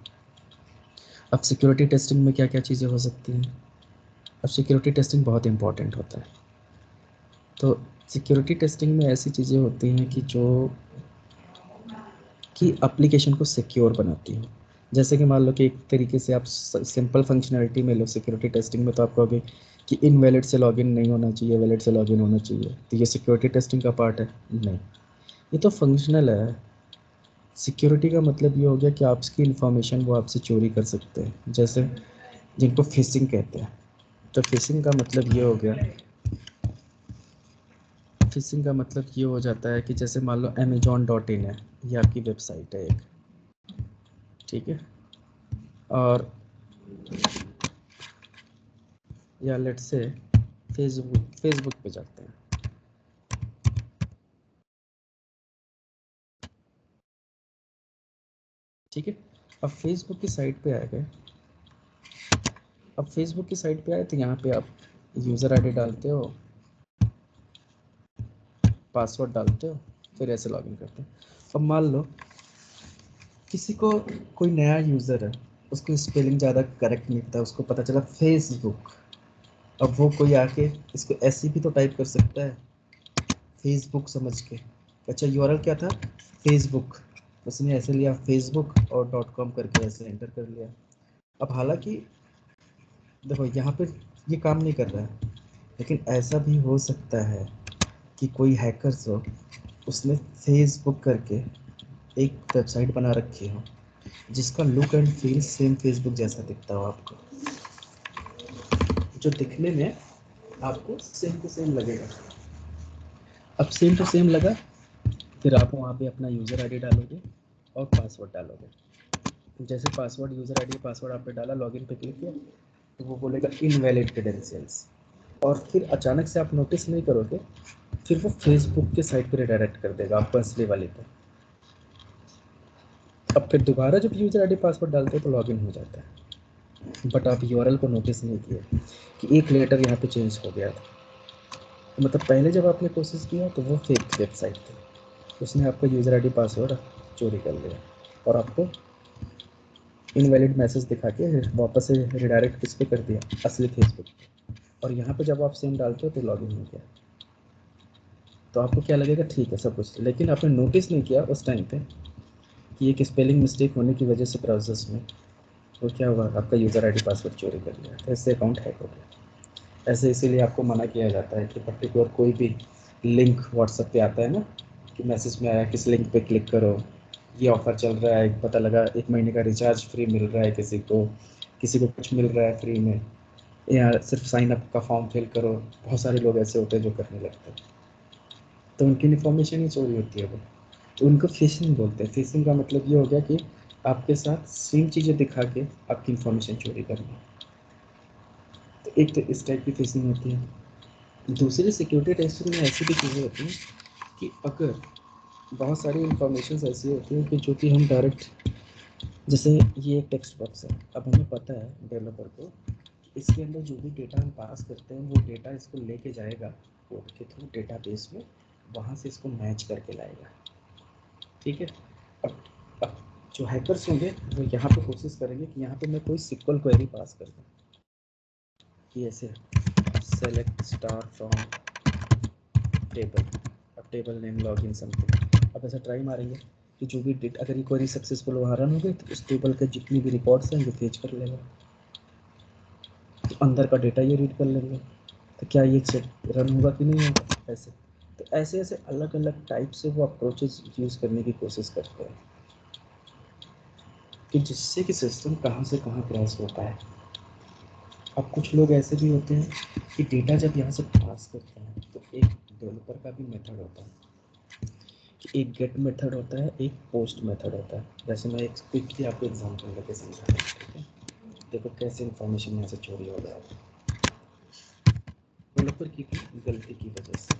अब सिक्योरिटी टेस्टिंग में क्या क्या चीज़ें हो सकती हैं, अब सिक्योरिटी टेस्टिंग बहुत इंपॉर्टेंट होता है। तो सिक्योरिटी टेस्टिंग में ऐसी चीज़ें होती हैं कि जो कि एप्लीकेशन को सिक्योर बनाती हैं। जैसे कि मान लो कि एक तरीके से आप सिंपल फंक्शनैलिटी में लो सिक्योरिटी टेस्टिंग में, तो आप कहोगे कि इनवैलिड से लॉगिन नहीं होना चाहिए, वैलिड से लॉगिन होना चाहिए, तो ये सिक्योरिटी टेस्टिंग का पार्ट है? नहीं, ये तो फंक्शनल है। सिक्योरिटी का मतलब ये हो गया कि आपकी इंफॉर्मेशन वो आपसे चोरी कर सकते हैं, जैसे जिनको फिशिंग कहते हैं। तो फिशिंग का मतलब ये हो गया, फिशिंग का मतलब ये हो जाता है कि जैसे मान लो amazon.in है, ये आपकी वेबसाइट है एक, ठीक है, और या लेट से फेसबुक पे जाते हैं, ठीक है। अब फेसबुक की साइट पे आ गए, अब फेसबुक की साइट पे आए तो यहाँ पे आप यूज़र आईडी डालते हो, पासवर्ड डालते हो, फिर ऐसे लॉगिन करते हो। अब मान लो किसी को, कोई नया यूज़र है, उसको स्पेलिंग ज़्यादा करेक्ट नहीं था, उसको पता चला फेसबुक। अब वो कोई आके इसको ऐसे भी तो टाइप कर सकता है, फेसबुक समझ के। अच्छा यूआरएल क्या था, फेसबुक, उसने ऐसे लिया फेसबुक और .com करके ऐसे एंटर कर लिया। अब हालांकि देखो यहाँ पे ये काम नहीं कर रहा है, लेकिन ऐसा भी हो सकता है कि कोई हैकर्स हो, उसने फेसबुक करके एक वेबसाइट बना रखी हो जिसका look and feel same Facebook जैसा दिखता हो आपको, जो दिखने में आपको सेम टू सेम लगेगा। अब सेम टू सेम लगा, फिर आप वहाँ पे अपना यूज़र आईडी डालोगे और पासवर्ड डालोगे। जैसे पासवर्ड, यूज़र आईडी पासवर्ड आपने डाला, लॉगिन पे क्लिक किया, तो वो बोलेगा इनवैलिड क्रेडेंशियल्स, और फिर अचानक से आप नोटिस नहीं करोगे, फिर वो फेसबुक के साइट पर रिडायरेक्ट कर देगा आपको असली वाले पे। अब फिर दोबारा जब यूज़र आईडी पासवर्ड डालते हैं तो लॉगिन हो जाता है, बट आप यूआरएल को नोटिस नहीं किए कि एक लेटर यहाँ पे चेंज हो गया था। तो मतलब पहले जब आपने कोशिश किया तो वो फेक वेबसाइट थी, उसने आपका यूज़र आईडी पासवर्ड चोरी कर लिया और आपको इनवैलिड मैसेज दिखा के वापस से रिडायरेक्ट किस पे कर दिया, असली फेसबुक पे। और यहाँ पे जब आप सेम डालते हो तो लॉगिन हो गया, तो आपको क्या लगेगा, ठीक है सब कुछ, लेकिन आपने नोटिस नहीं किया उस टाइम पे कि एक स्पेलिंग मिस्टेक होने की वजह से प्रोसेस में वो क्या हुआ, आपका यूज़र आईडी पासवर्ड चोरी कर लिया, तो इससे अकाउंट हैक हो गया। ऐसे इसीलिए आपको मना किया जाता है कि पर्टिकुलर कोई भी लिंक व्हाट्सएप पे आता है ना, कि मैसेज में आया किस लिंक पे क्लिक करो, ये ऑफ़र चल रहा है, पता लगा 1 महीने का रिचार्ज फ्री मिल रहा है किसी को कुछ मिल रहा है फ्री में, या सिर्फ साइन अप का फॉर्म फिल करो। बहुत सारे लोग ऐसे होते हैं जो करने लगते हैं, तो उनकी इन्फॉर्मेशन ही चोरी होती है वो, तो उनको फिशिंग बोलते हैं। फिशिंग का मतलब ये हो गया कि आपके साथ सेम चीज़ें दिखा के आपकी इन्फॉर्मेशन चोरी करना। तो एक तो इस टाइप की फिशिंग होती है। दूसरी सिक्योरिटी टेस्टिंग में ऐसी भी चीज़ें होती हैं कि अगर बहुत सारी इन्फॉर्मेशन ऐसी होती हैं कि जो कि हम डायरेक्ट, जैसे ये एक टेक्स्ट बॉक्स है, अब हमें पता है डेवलपर को कि इसके अंदर जो भी डेटा हम पास करते हैं वो डेटा इसको लेके जाएगा कोड के थ्रू डेटाबेस में, वहाँ से इसको मैच करके लाएगा, ठीक है। अब जो हैकर्स होंगे वो यहाँ पे कोशिश करेंगे कि यहाँ पे मैं कोई सिक्वल क्वेरी पास कर दूँ कि ऐसे सेलेक्ट स्टार फ्रॉम टेबल, अब टेबल नेम लॉगिन समथिंग। अब ऐसा ट्राई मारेंगे कि जो भी डेट, अगर ये क्वेरी सक्सेसफुल वहाँ रन हो गई तो उस टेबल के जितनी भी रिकॉर्ड्स हैं ये फेच कर लेगा, तो अंदर का डेटा ये रीड कर लेंगे, तो क्या ये चेक रन होगा कि नहीं होगा ऐसे। तो ऐसे ऐसे अलग अलग टाइप से वो अप्रोचेस यूज़ करने की कोशिश करते हैं कि जिससे कि सिस्टम कहाँ से कहाँ क्रैश होता है। अब कुछ लोग ऐसे भी होते हैं कि डेटा जब यहाँ से पास करते हैं तो एक डेवलपर का भी मेथड होता है कि एक गेट मेथड होता है, एक पोस्ट मेथड होता है। जैसे मैं एक क्विकली आपको एग्जांपल लेके समझा रहा हूँ, ठीक है। देखो कैसे इन्फॉर्मेशन यहाँ से चोरी हो गया डेवलपर की गलती की वजह से।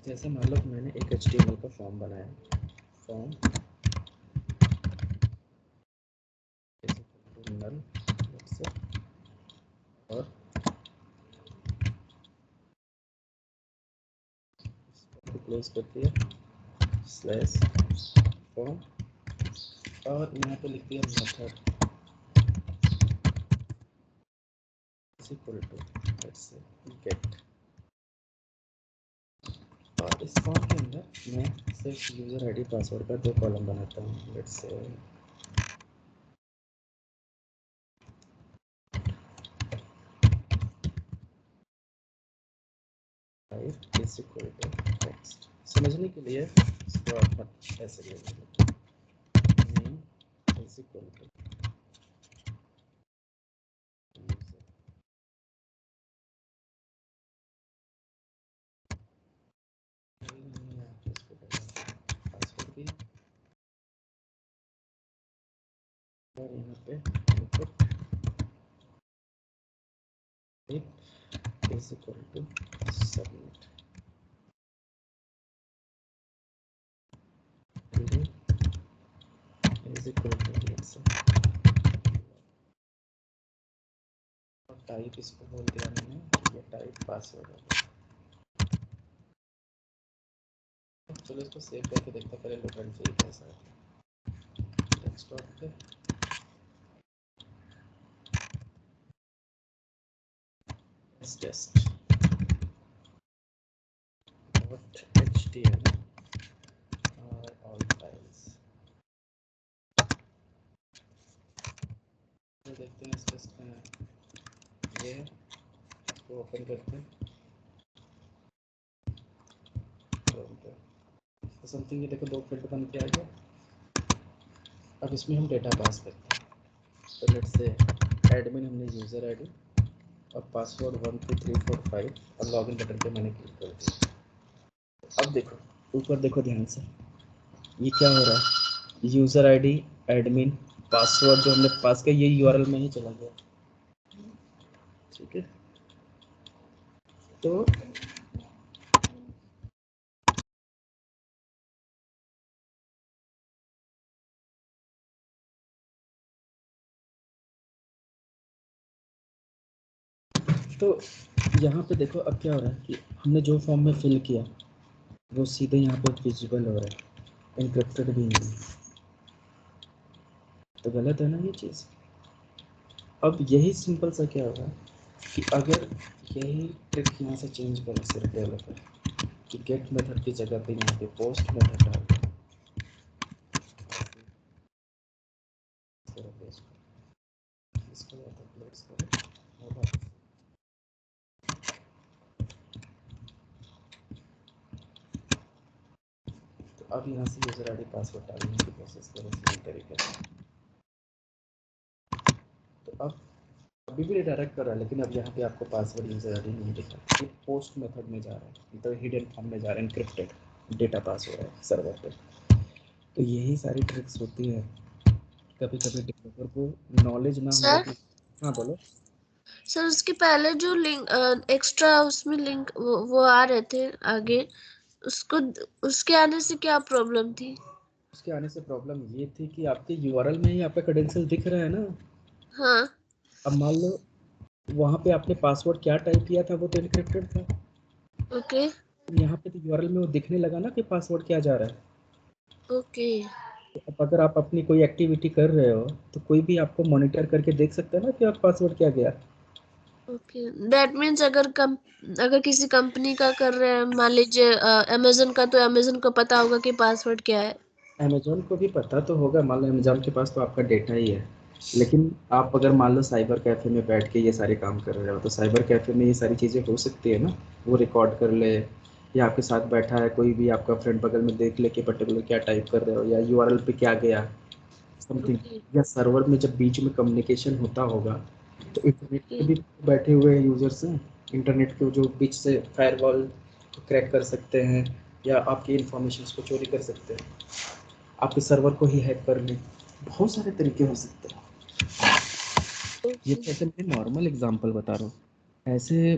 जैसे मान लो कि मैंने एक HTML का फॉर्म बनाया, फॉर्म नल और क्लोज कर दिया स्लैश फॉर्म, और यहाँ पे लिख दिया method is equal to let's say get. और इस फॉर्म के अंदर मैं सिर्फ यूज़र आईडी पासवर्ड का 2 कॉलम बनाता हूँ, let's say is equal to text. समझने के लिए इसको आप ऐसे ले लीजिए, name is equal to password की, और यहाँ पे input is equal to submit। is equal to let's say, और टाइप इसको बोल दिया मैंने, ये टाइप पासवर्ड है। चलो इसको सेव करके देखते हैं, पहले लोड एंड चाहिए कैसा है। डेस्कटॉप पे टेस्ट .html और ऑल फाइल्स देखते हैं। इस टेस्ट में ये इसको ओपन करते हैं तो समथिंग, ये देखो 2 फील्ड बन के आ गया। अब इसमें हम डेटा पास करते हैं। तो लेट्स से एडमिन हमने यूज़र आईडी और पासवर्ड 1 2 3 4 5 और लॉगिन बटन पे मैंने क्लिक कर दिया। अब देखो ऊपर देखो ध्यान से, ये क्या हो रहा है, यूज़र आईडी एडमिन पासवर्ड जो हमने पास किया ये यूआरएल में ही चला गया। ठीक है, तो यहाँ पे देखो अब क्या हो रहा है कि हमने जो फॉर्म में फिल किया वो सीधे यहाँ पे विजिबल हो रहा है, एनक्रिप्टेड भी नहीं है। तो गलत है ना ये चीज़। अब यही सिंपल सा क्या होगा कि अगर यही ट्रिक यहाँ से चेंज करें सिर्फ डेवलपर कि गेट मेथड की जगह पे यहाँ पे पोस्ट मेथड डाल दें। इसको क्लोज करें और तो अब यहाँ से यूज़र आईडी पासवर्ड डालने की कोशिश करें सही तरीके से। तो अब अभी भी रिडायरेक्ट कर रहा है, लेकिन अब यहाँ पे आपको पासवर्ड यूज़र आईडी नहीं दिखा, ये पोस्ट मेथड में जा रहा है, मतलब हिडन फॉर्म में जा रहा है, एनक्रिप्टेड डेटा पास हो रहा है सर्वर पे। तो यही सारी ट्रिक्स होती है, कभी कभी डेवलपर को नॉलेज ना हो। हाँ बोलो सर। उसके पहले जो लिंक एक्स्ट्रा उसमें लिंक वो आ रहे थे आगे, उसको उसके आने से क्या प्रॉब्लम थी? उसके आने से प्रॉब्लम ये थी कि आपके यूआरएल में ही आपका क्रेडेंशियल दिख रहा है ना। हाँ। अब मान लो वहाँ पे आपने पासवर्ड क्या टाइप किया था वो तो एनक्रिप्टेड था। ओके यहाँ पे तो यूआरएल में वो दिखने लगा ना कि पासवर्ड क्या जा रहा है। ओके तो अब अगर आप अपनी कोई एक्टिविटी कर रहे हो तो कोई भी आपको मॉनिटर करके देख सकता है ना कि आप पासवर्ड क्या गया। ओके। दैट मीन्स अगर किसी कंपनी का कर रहे हैं, मान लीजिए अमेजन का, तो अमेजन को पता होगा कि पासवर्ड क्या है। अमेजोन को भी पता तो होगा, मान लो अमेजोन के पास तो आपका डेटा ही है, लेकिन आप अगर मान लो साइबर कैफ़े में बैठ के ये सारे काम कर रहे हो तो साइबर कैफ़े में ये सारी चीज़ें हो सकती है ना, वो रिकॉर्ड कर ले, या आपके साथ बैठा है कोई भी आपका फ्रेंड बगल में देख ले कि पर्टिकुलर क्या टाइप कर रहे हो या यूआरएल पे क्या गया समथिंग, ओके या सर्वर में जब बीच में कम्युनिकेशन होता होगा तो इंटरनेट पे ओके भी बैठे हुए यूजर्स हैं, इंटरनेट के जो बीच से फायरवॉल को क्रैक कर सकते हैं या आपकी इंफॉर्मेशन को चोरी कर सकते हैं, आपके सर्वर को ही हैक कर लें, बहुत सारे तरीके हो सकते हैं। ये तो ऐसे मैं नॉर्मल एग्जांपल बता रहा हूँ, ऐसे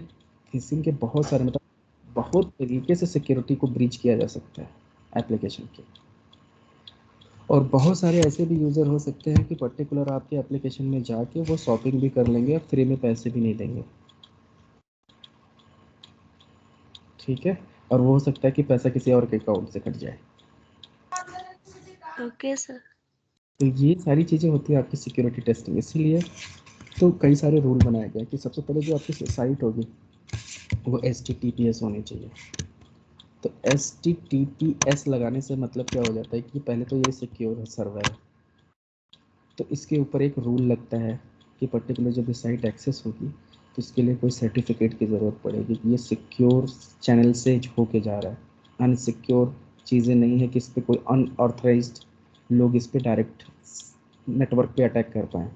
फिशिंग के बहुत सारे, मतलब बहुत तरीके से सिक्योरिटी को ब्रीच किया जा सकता है एप्लीकेशन के। और बहुत सारे ऐसे भी यूज़र हो सकते हैं कि पर्टिकुलर आपके एप्लीकेशन में जाके वो शॉपिंग भी कर लेंगे और फ्री में पैसे भी नहीं देंगे। ठीक है, और वो हो सकता है कि पैसा किसी और के अकाउंट से कट जाए। Okay sir. तो ये सारी चीज़ें होती है आपकी सिक्योरिटी टेस्टिंग, इसीलिए तो कई सारे रूल बनाए गए कि सबसे पहले जो आपकी साइट होगी वो HTTPS होनी चाहिए। तो HTTPS लगाने से मतलब क्या हो जाता है कि पहले तो ये सिक्योर सर्वर है, तो इसके ऊपर एक रूल लगता है कि पर्टिकुलर जब ये साइट एक्सेस होगी तो इसके लिए कोई सर्टिफिकेट की ज़रूरत पड़ेगी कि ये सिक्योर चैनल से होके जा रहा है, अनसिक्योर चीज़ें नहीं है कि इस पर कोई अनऑथराइज्ड लोग इस पर डायरेक्ट नेटवर्क पे अटैक कर पाएँ।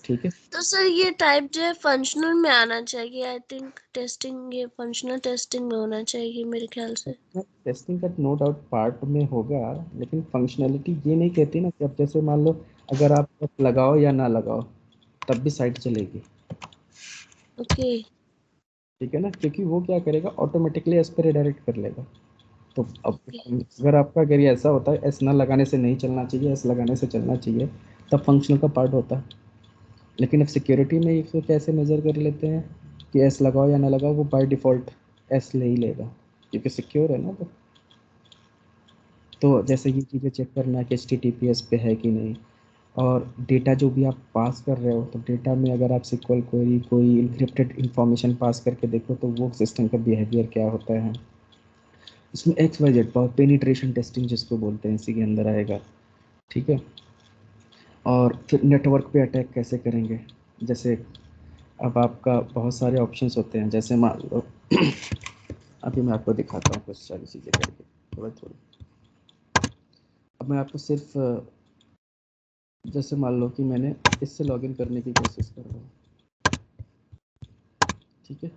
ठीक है, तो सर ये टाइप जो है फंक्शनल में आना चाहिए, आई थिंक टेस्टिंग ये फंक्शनल टेस्टिंग में होना चाहिए मेरे ख्याल से। टेस्टिंग का नो डाउट पार्ट में होगा, लेकिन फंक्शनैलिटी ये नहीं कहती ना कि अब जैसे मान लो अगर आप लगाओ या ना लगाओ तब भी साइट चलेगी। ओके ठीक है ना, क्योंकि वो क्या करेगा ऑटोमेटिकली एस पर रिडायरेक्ट कर लेगा। तो अब ओके अगर आपका अगर ये ऐसा होता है एस ना लगाने से नहीं चलना चाहिए, एस लगाने से चलना चाहिए, तब फंक्शनल का पार्ट होता है। लेकिन अब सिक्योरिटी में इसको कैसे मेजर कर लेते हैं कि एस लगाओ या ना लगाओ, वो बाय डिफ़ॉल्ट एस ले ही लेगा क्योंकि सिक्योर है ना। तो तो जैसे ये चीज़ें चेक करना है कि HTTPS पे है कि नहीं, और डेटा जो भी आप पास कर रहे हो, तो डेटा में अगर आप SQL क्वेरी कोई इंक्रिप्टेड इंफॉर्मेशन पास करके देखो तो वो सिस्टम का बिहेवियर क्या होता है। इसमें XYZ पेनिट्रेशन टेस्टिंग जिसको बोलते हैं इसी के अंदर आएगा, ठीक है। और फिर नेटवर्क पे अटैक कैसे करेंगे, जैसे अब आपका बहुत सारे ऑप्शंस होते हैं, जैसे मान लो अभी मैं आपको दिखाता हूँ कुछ सारी चीज़ें करके थोड़ा थोड़ा। अब मैं आपको सिर्फ जैसे मान लो कि मैंने इससे लॉगिन करने की कोशिश कर रहा हूँ, ठीक है,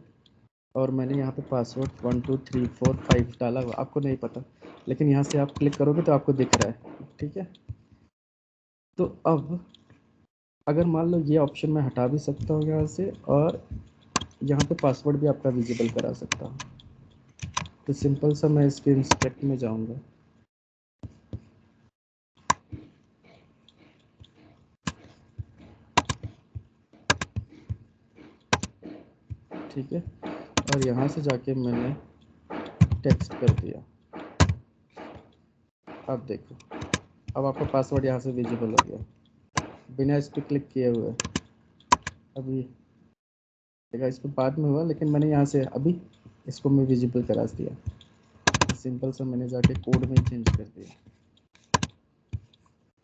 और मैंने यहाँ पे पासवर्ड 1 2 3 4 5 डाला हुआ, आपको नहीं पता, लेकिन यहाँ से आप क्लिक करोगे तो आपको दिख रहा है, ठीक है। तो अब अगर मान लो ये ऑप्शन मैं हटा भी सकता हूँ यहाँ से, और यहाँ पे पासवर्ड भी आपका विजिबल करा सकता हूँ। तो सिंपल सा मैं इसके इंस्पेक्ट में जाऊँगा, ठीक है, और यहाँ से जाके मैंने टेक्स्ट कर दिया। अब देखो, अब आपका पासवर्ड यहाँ से विजिबल हो गया बिना इस पर क्लिक किए हुए। अभी देखा इस पर बाद में हुआ, लेकिन मैंने यहाँ से अभी इसको मैं विजिबल करा दिया। सिंपल सा मैंने जाके कोड में चेंज कर दिया,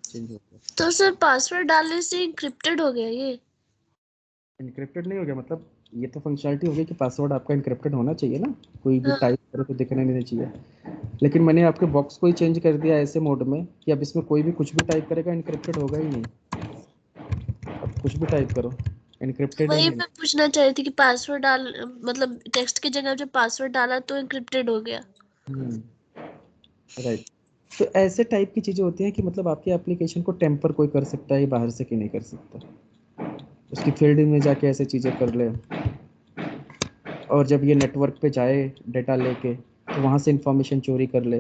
चेंज हो गया। तो सर पासवर्ड डालने से इंक्रिप्टेड हो गया ये? इनक्रिप्टेड नहीं हो गया, मतलब ये तो फंक्शनलिटी हो गई कि पासवर्ड आपका इनक्रिप्टेड होना चाहिए ना, कोई भी हाँ। टाइप करो तो दिखने नहीं चाहिए। लेकिन मैंने आपके बॉक्स को ही चेंज कर दिया ऐसे मोड में कि अब इसमें कोई भी कुछ भी टाइप करेगा इनक्रिप्टेड होगा ही नहीं। अब कुछ भी टाइप करो इनक्रिप्टेड ही वही नहीं। मैं पूछना चाह रही थी कि पासवर्ड डाल मतलब टेक्स्ट की जगह जब पासवर्ड डाला तो इंक्रिप्टेड हो गया। राइट। तो ऐसे टाइप की चीज़ें होती हैं कि मतलब आपकी एप्लीकेशन को टेम्पर कोई कर सकता है, बाहर से कि नहीं कर सकता, उसकी फील्ड में जाके ऐसे चीज़ें कर ले, और जब ये नेटवर्क पे जाए डेटा लेके तो वहाँ से इंफॉर्मेशन चोरी कर ले।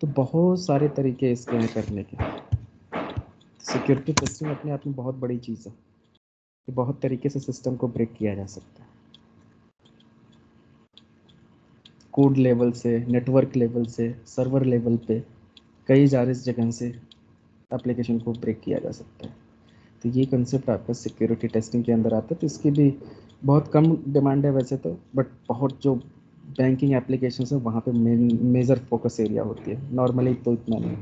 तो बहुत सारे तरीके इसके हैं करने के। सिक्योरिटी टेस्टिंग अपने आप में बहुत बड़ी चीज़ है कि बहुत तरीके से सिस्टम को ब्रेक किया जा सकता है, कोड लेवल से, नेटवर्क लेवल से, सर्वर लेवल पे, कई सारे जगह से एप्लीकेशन को ब्रेक किया जा सकता है। तो ये कंसेप्ट आपका सिक्योरिटी टेस्टिंग के अंदर आता है। तो इसकी भी बहुत कम डिमांड है वैसे तो, बट बहुत जो बैंकिंग एप्लीकेशन है वहाँ पे मेजर फोकस एरिया होती है, नॉर्मली तो इतना नहीं।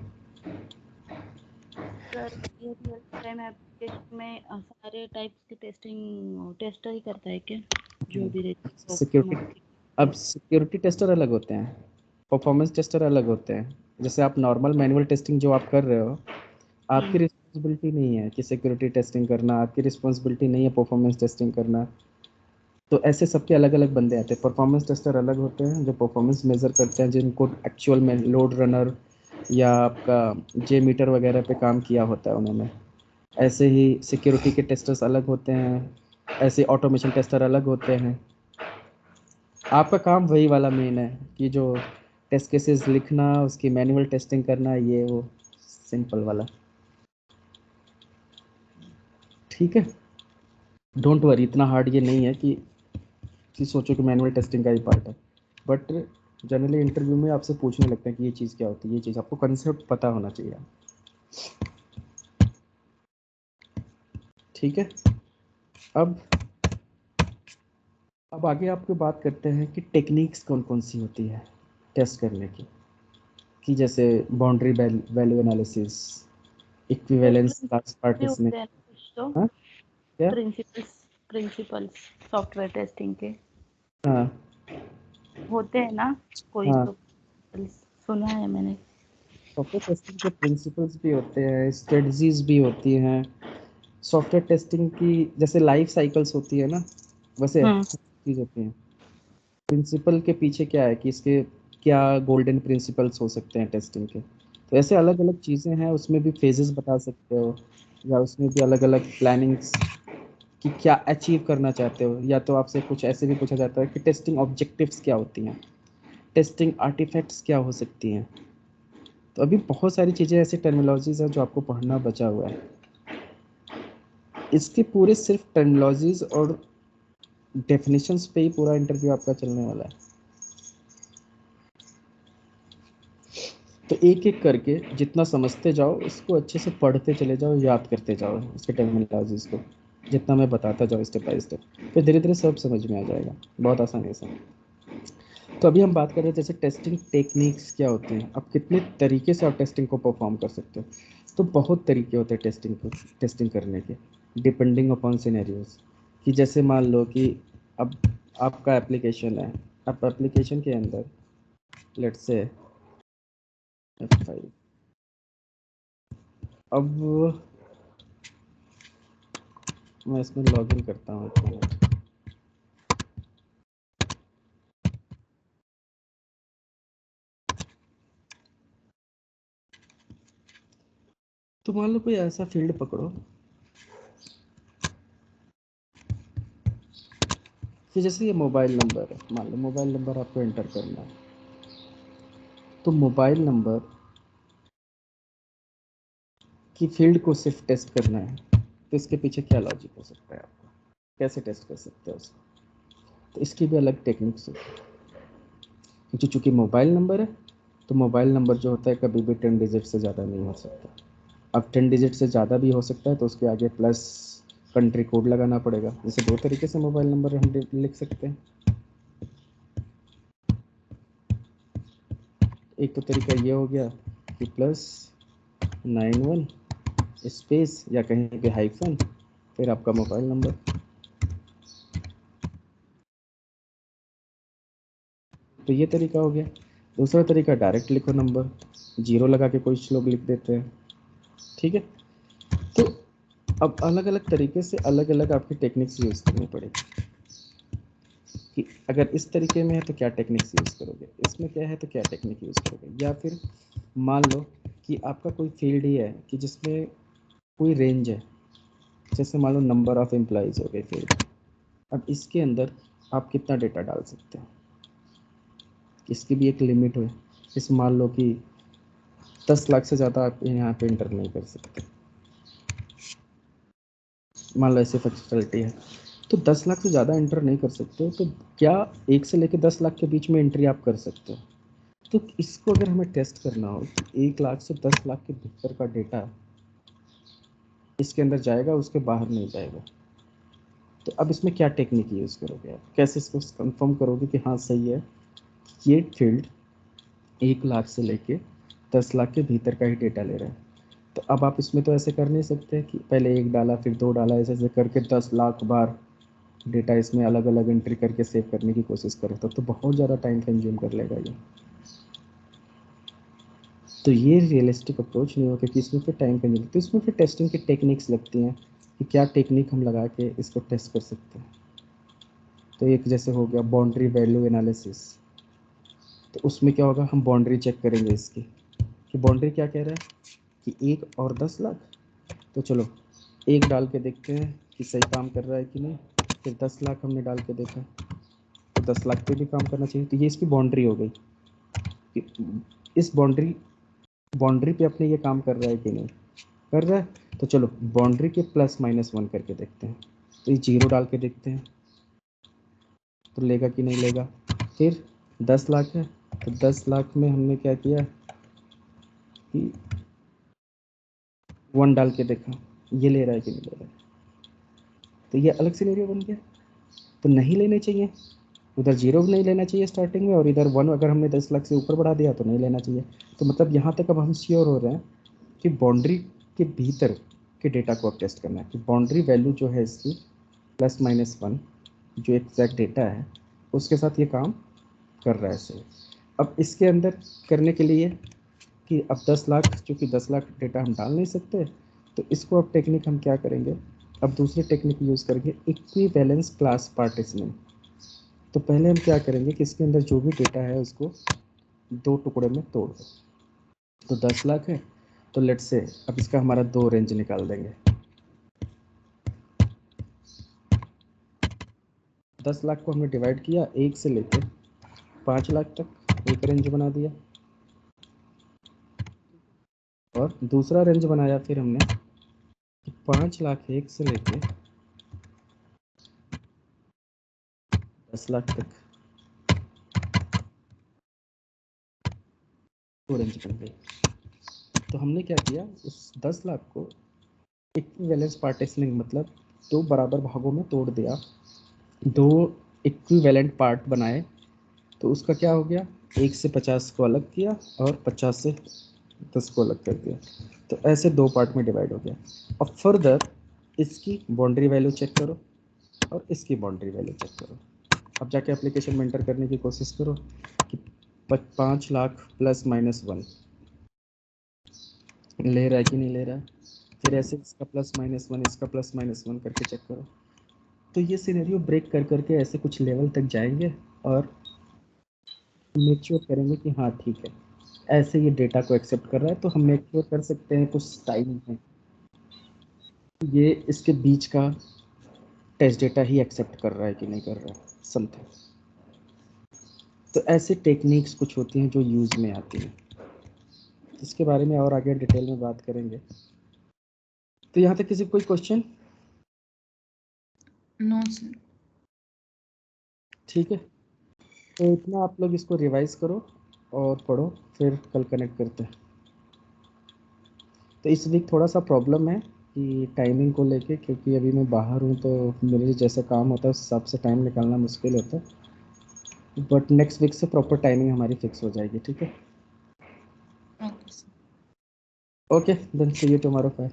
सर ये रियल टाइम एप्लीकेशन में सारे टाइप्स के टेस्टिंग टेस्टर ही करता है क्या, जो भी रहती है सिक्योरिटी, अब सिक्योरिटी टेस्टर अलग होते हैं, परफॉर्मेंस टेस्टर अलग होते हैं। जैसे आप नॉर्मल मैनुअल टेस्टिंग जो आप कर रहे हो, आपकी रिस्पॉन्सिबिलिटी नहीं है कि सिक्योरिटी टेस्टिंग करना, आपकी रिस्पॉन्सिबिलिटी नहीं है परफॉर्मेंस टेस्टिंग करना। तो ऐसे सबके अलग अलग बंदे आते हैं। परफॉर्मेंस टेस्टर अलग होते हैं जो परफॉर्मेंस मेजर करते हैं, जिनको एक्चुअल में लोड रनर या आपका जे मीटर वगैरह पे काम किया होता है उन्होंने। ऐसे ही सिक्योरिटी के टेस्टर्स अलग होते हैं, ऐसे ऑटोमेशन टेस्टर अलग होते हैं। आपका काम वही वाला मेन है कि जो टेस्ट केसेस लिखना, उसकी मैनुअल टेस्टिंग करना, ये वो सिंपल वाला, ठीक है। डोंट वरी, इतना हार्ड ये नहीं है कि सोचो कि मैनुअल टेस्टिंग का ही पार्ट है। बट जनरली इंटरव्यू में आपसे पूछने लगते हैं कि ये चीज़ क्या होती है, ये चीज़ आपको कंसेप्ट पता होना चाहिए, ठीक है। अब आगे आपको बात करते हैं कि टेक्निक्स कौन कौन सी होती है टेस्ट करने की, कि जैसे boundary value analysis, equivalence class partitioning. होते हैं ना कुछ तो हाँ क्या? प्रिंसिपल्स सॉफ्टवेयर टेस्टिंग के हाँ होते हैं ना कोई हाँ, तो सुना है मैंने। सॉफ्टवेयर टेस्टिंग के प्रिंसिपल्स भी होते हैं, स्ट्रेटजीज भी होती हैं। सॉफ्टवेयर टेस्टिंग की जैसे लाइफ साइकिल्स होती है ना, वैसे हर चीज़ होती हैं। प्रिंसिपल के पीछे क्या है कि इसके क्या गोल्डन प्रिंसिपल्स हो सकते हैं टेस्टिंग के। तो ऐसे अलग अलग चीज़ें हैं, उसमें भी फेजेस बता सकते हो, या उसमें भी अलग अलग प्लानिंग्स कि क्या अचीव करना चाहते हो। या तो आपसे कुछ ऐसे भी पूछा जाता है कि टेस्टिंग ऑब्जेक्टिव्स क्या होती हैं, टेस्टिंग आर्टिफैक्ट्स क्या हो सकती हैं। तो अभी बहुत सारी चीज़ें ऐसी टर्मिनोलॉजीज हैं जो आपको पढ़ना बचा हुआ है। इसके पूरे सिर्फ टर्मिनोलॉजीज और डेफिनेशंस पे ही पूरा इंटरव्यू आपका चलने वाला है। तो एक एक करके जितना समझते जाओ इसको अच्छे से पढ़ते चले जाओ, याद करते जाओ उसके टर्मिनोलॉजीज को, जितना मैं बताता जाऊँ स्टेप बाय स्टेप, फिर धीरे धीरे सब समझ में आ जाएगा बहुत आसानी से। तो अभी हम बात कर रहे हैं जैसे टेस्टिंग टेक्निक्स क्या होते हैं, अब कितने तरीके से आप टेस्टिंग को परफॉर्म कर सकते हो। तो बहुत तरीके होते हैं टेस्टिंग करने के, डिपेंडिंग अपॉन सिनेरियोज। कि जैसे मान लो कि अब आपका एप्लीकेशन है, आप एप्लीकेशन के अंदर लेट्स से F5, अब मैं इसमें लॉगिन करता हूँ एक मिनट। तो मान लो कोई ऐसा फील्ड पकड़ो कि जैसे ये मोबाइल नंबर है, मान लो मोबाइल नंबर आपको एंटर करना है। तो मोबाइल नंबर की फील्ड को सिर्फ टेस्ट करना है, तो इसके पीछे क्या लॉजिक हो सकता है, आपको कैसे टेस्ट कर सकते हो उसको। तो इसकी भी अलग टेक्निक्स होती है, क्योंकि चूंकि मोबाइल नंबर है तो मोबाइल नंबर जो होता है कभी भी 10 डिजिट से ज़्यादा नहीं हो सकता। अब 10 डिजिट से ज़्यादा भी हो सकता है तो उसके आगे प्लस कंट्री कोड लगाना पड़ेगा। जैसे दो तरीके से मोबाइल नंबर हम लिख सकते हैं। एक तो तरीका ये हो गया कि +91 स्पेस या कहीं पे हाइफन फिर आपका मोबाइल नंबर। तो ये तरीका हो गया। दूसरा तरीका डायरेक्ट लिखो नंबर, 0 लगा के कुछ लोग लिख देते हैं, ठीक है। तो अब अलग अलग तरीके से अलग अलग आपकी टेक्निक्स यूज़ करनी पड़ेगी कि अगर इस तरीके में है तो क्या टेक्निक्स यूज़ करोगे, इसमें क्या है तो क्या टेक्निक यूज़ करोगे। या फिर मान लो कि आपका कोई फील्ड ही है कि जिसमें कोई रेंज है, जैसे मान लो नंबर ऑफ एम्प्लॉयज़ हो गए फील्ड। अब इसके अंदर आप कितना डेटा डाल सकते हो, इसकी भी एक लिमिट है। इस मान लो कि 10 लाख से ज़्यादा आप यहाँ पे इंटर नहीं कर सकते, मान लो ऐसी फैसिलिटी है। तो 10 लाख से ज़्यादा एंटर नहीं कर सकते, तो क्या 1 से लेकर 10 लाख के बीच में एंट्री आप कर सकते हो। तो इसको अगर हमें टेस्ट करना हो तो 1 लाख से 10 लाख के भीतर का डेटा इसके अंदर जाएगा, उसके बाहर नहीं जाएगा। तो अब इसमें क्या टेक्निक यूज़ करोगे आप, कैसे इसको कंफर्म करोगे कि हाँ सही है, ये फील्ड 1 लाख से लेके 10 लाख के भीतर का ही डेटा ले रहा है। तो अब आप इसमें तो ऐसे कर नहीं सकते कि पहले 1 डाला फिर 2 डाला, ऐसे ऐसे करके 10 लाख बार डेटा इसमें अलग अलग एंट्री करके सेव करने की कोशिश करो, तो बहुत ज़्यादा टाइम कंज्यूम कर लेगा ये। तो ये रियलिस्टिक अप्रोच नहीं हो, क्योंकि इसमें फिर टाइम कंज्यूम, तो इसमें फिर टेस्टिंग की टेक्निक्स लगती हैं कि क्या टेक्निक हम लगा के इसको टेस्ट कर सकते हैं। तो एक जैसे हो गया बाउंड्री वैल्यू एनालिसिस। तो उसमें क्या होगा, हम बाउंड्री चेक करेंगे इसकी कि बाउंड्री क्या कह रहा है कि 1 और 10 लाख। तो चलो 1 डाल के देखते हैं कि सही काम कर रहा है कि नहीं। फिर 10 लाख हमने डाल के देखा तो 10 लाख पे भी काम करना चाहिए। तो ये इसकी बाउंड्री हो गई कि इस बाउंड्री पे अपने ये काम कर रहा है कि नहीं कर रहा है। तो चलो बाउंड्री के +-1 करके देखते हैं। तो ये 0 डाल के देखते हैं तो लेगा कि नहीं लेगा। फिर 10 लाख है तो 10 लाख में हमने क्या किया कि 1 डाल के देखा, ये ले रहा है कि नहीं ले रहा है। तो ये अलग सिनेरियो बन गया। तो नहीं लेने चाहिए, उधर 0 नहीं लेना चाहिए स्टार्टिंग में, और इधर 1 अगर हमने 10 लाख से ऊपर बढ़ा दिया तो नहीं लेना चाहिए। तो मतलब यहाँ तक अब हम श्योर हो रहे हैं कि बाउंड्री के भीतर के डेटा को अब टेस्ट करना है कि बाउंड्री वैल्यू जो है इसकी +-1 जो एग्जैक्ट डेटा है उसके साथ ये काम कर रहा है सही। अब इसके अंदर करने के लिए कि अब 10 लाख, चूँकि 10 लाख डेटा हम डाल नहीं सकते, तो इसको अब टेक्निक हम क्या करेंगे, अब दूसरी टेक्निक यूज़ करेंगे, इक्विवेलेंस क्लास पार्टीशनिंग। तो पहले हम क्या करेंगे कि इसके अंदर जो भी डेटा है उसको 2 टुकड़े में तोड़ दो। तो 10 लाख है तो लेट्स से अब इसका हमारा 2 रेंज निकाल देंगे। 10 लाख को हमने डिवाइड किया 1 से लेकर 5 लाख तक, एक रेंज बना दिया। और दूसरा रेंज बनाया फिर हमने 5 लाख 1 से लेकर 10 लाख तक। 4 इंच बन गई। तो हमने क्या किया, उस 10 लाख को इक्विवेलेंस पार्टीशनिंग मतलब 2 बराबर भागों में तोड़ दिया, 2 इक्विवेलेंट पार्ट बनाए। तो उसका क्या हो गया, 1 से 50 को अलग किया और 50 से 10 को अलग कर दिया। तो ऐसे 2 पार्ट में डिवाइड हो गया। अब फर्दर इसकी बाउंड्री वैल्यू चेक करो और इसकी बाउंड्री वैल्यू चेक करो। अब जाके एप्लीकेशन में एंटर करने की कोशिश करो कि 5 लाख प्लस माइनस 1 ले रहा है कि नहीं ले रहा है। फिर ऐसे इसका प्लस माइनस 1, इसका प्लस माइनस 1 करके चेक करो। तो ये सिनेरियो ब्रेक कर करके ऐसे कुछ लेवल तक जाएंगे और मेक श्योर करेंगे कि हाँ ठीक है, ऐसे ये डेटा को एक्सेप्ट कर रहा है। तो हम मेक श्योर कर सकते हैं कुछ टाइम में ये इसके बीच का टेस्ट डेटा ही एक्सेप्ट कर रहा है कि नहीं कर रहा है समथिंग। तो ऐसे टेक्निक्स कुछ होती हैं जो यूज़ में आती हैं, इसके बारे में और आगे डिटेल में बात करेंगे। तो यहाँ तक किसी कोई क्वेश्चन? No sir. ठीक है, तो इतना आप लोग इसको रिवाइज करो और पढ़ो, फिर कल कनेक्ट करते हैं। तो इस वीक थोड़ा सा प्रॉब्लम है कि टाइमिंग को लेके, क्योंकि अभी मैं बाहर हूँ तो मेरे जैसा काम होता है उस हिसाब से टाइम निकालना मुश्किल होता है। बट नेक्स्ट वीक से प्रॉपर टाइमिंग हमारी फिक्स हो जाएगी। ठीक है, okay sir. Okay then see you tomorrow. Bye.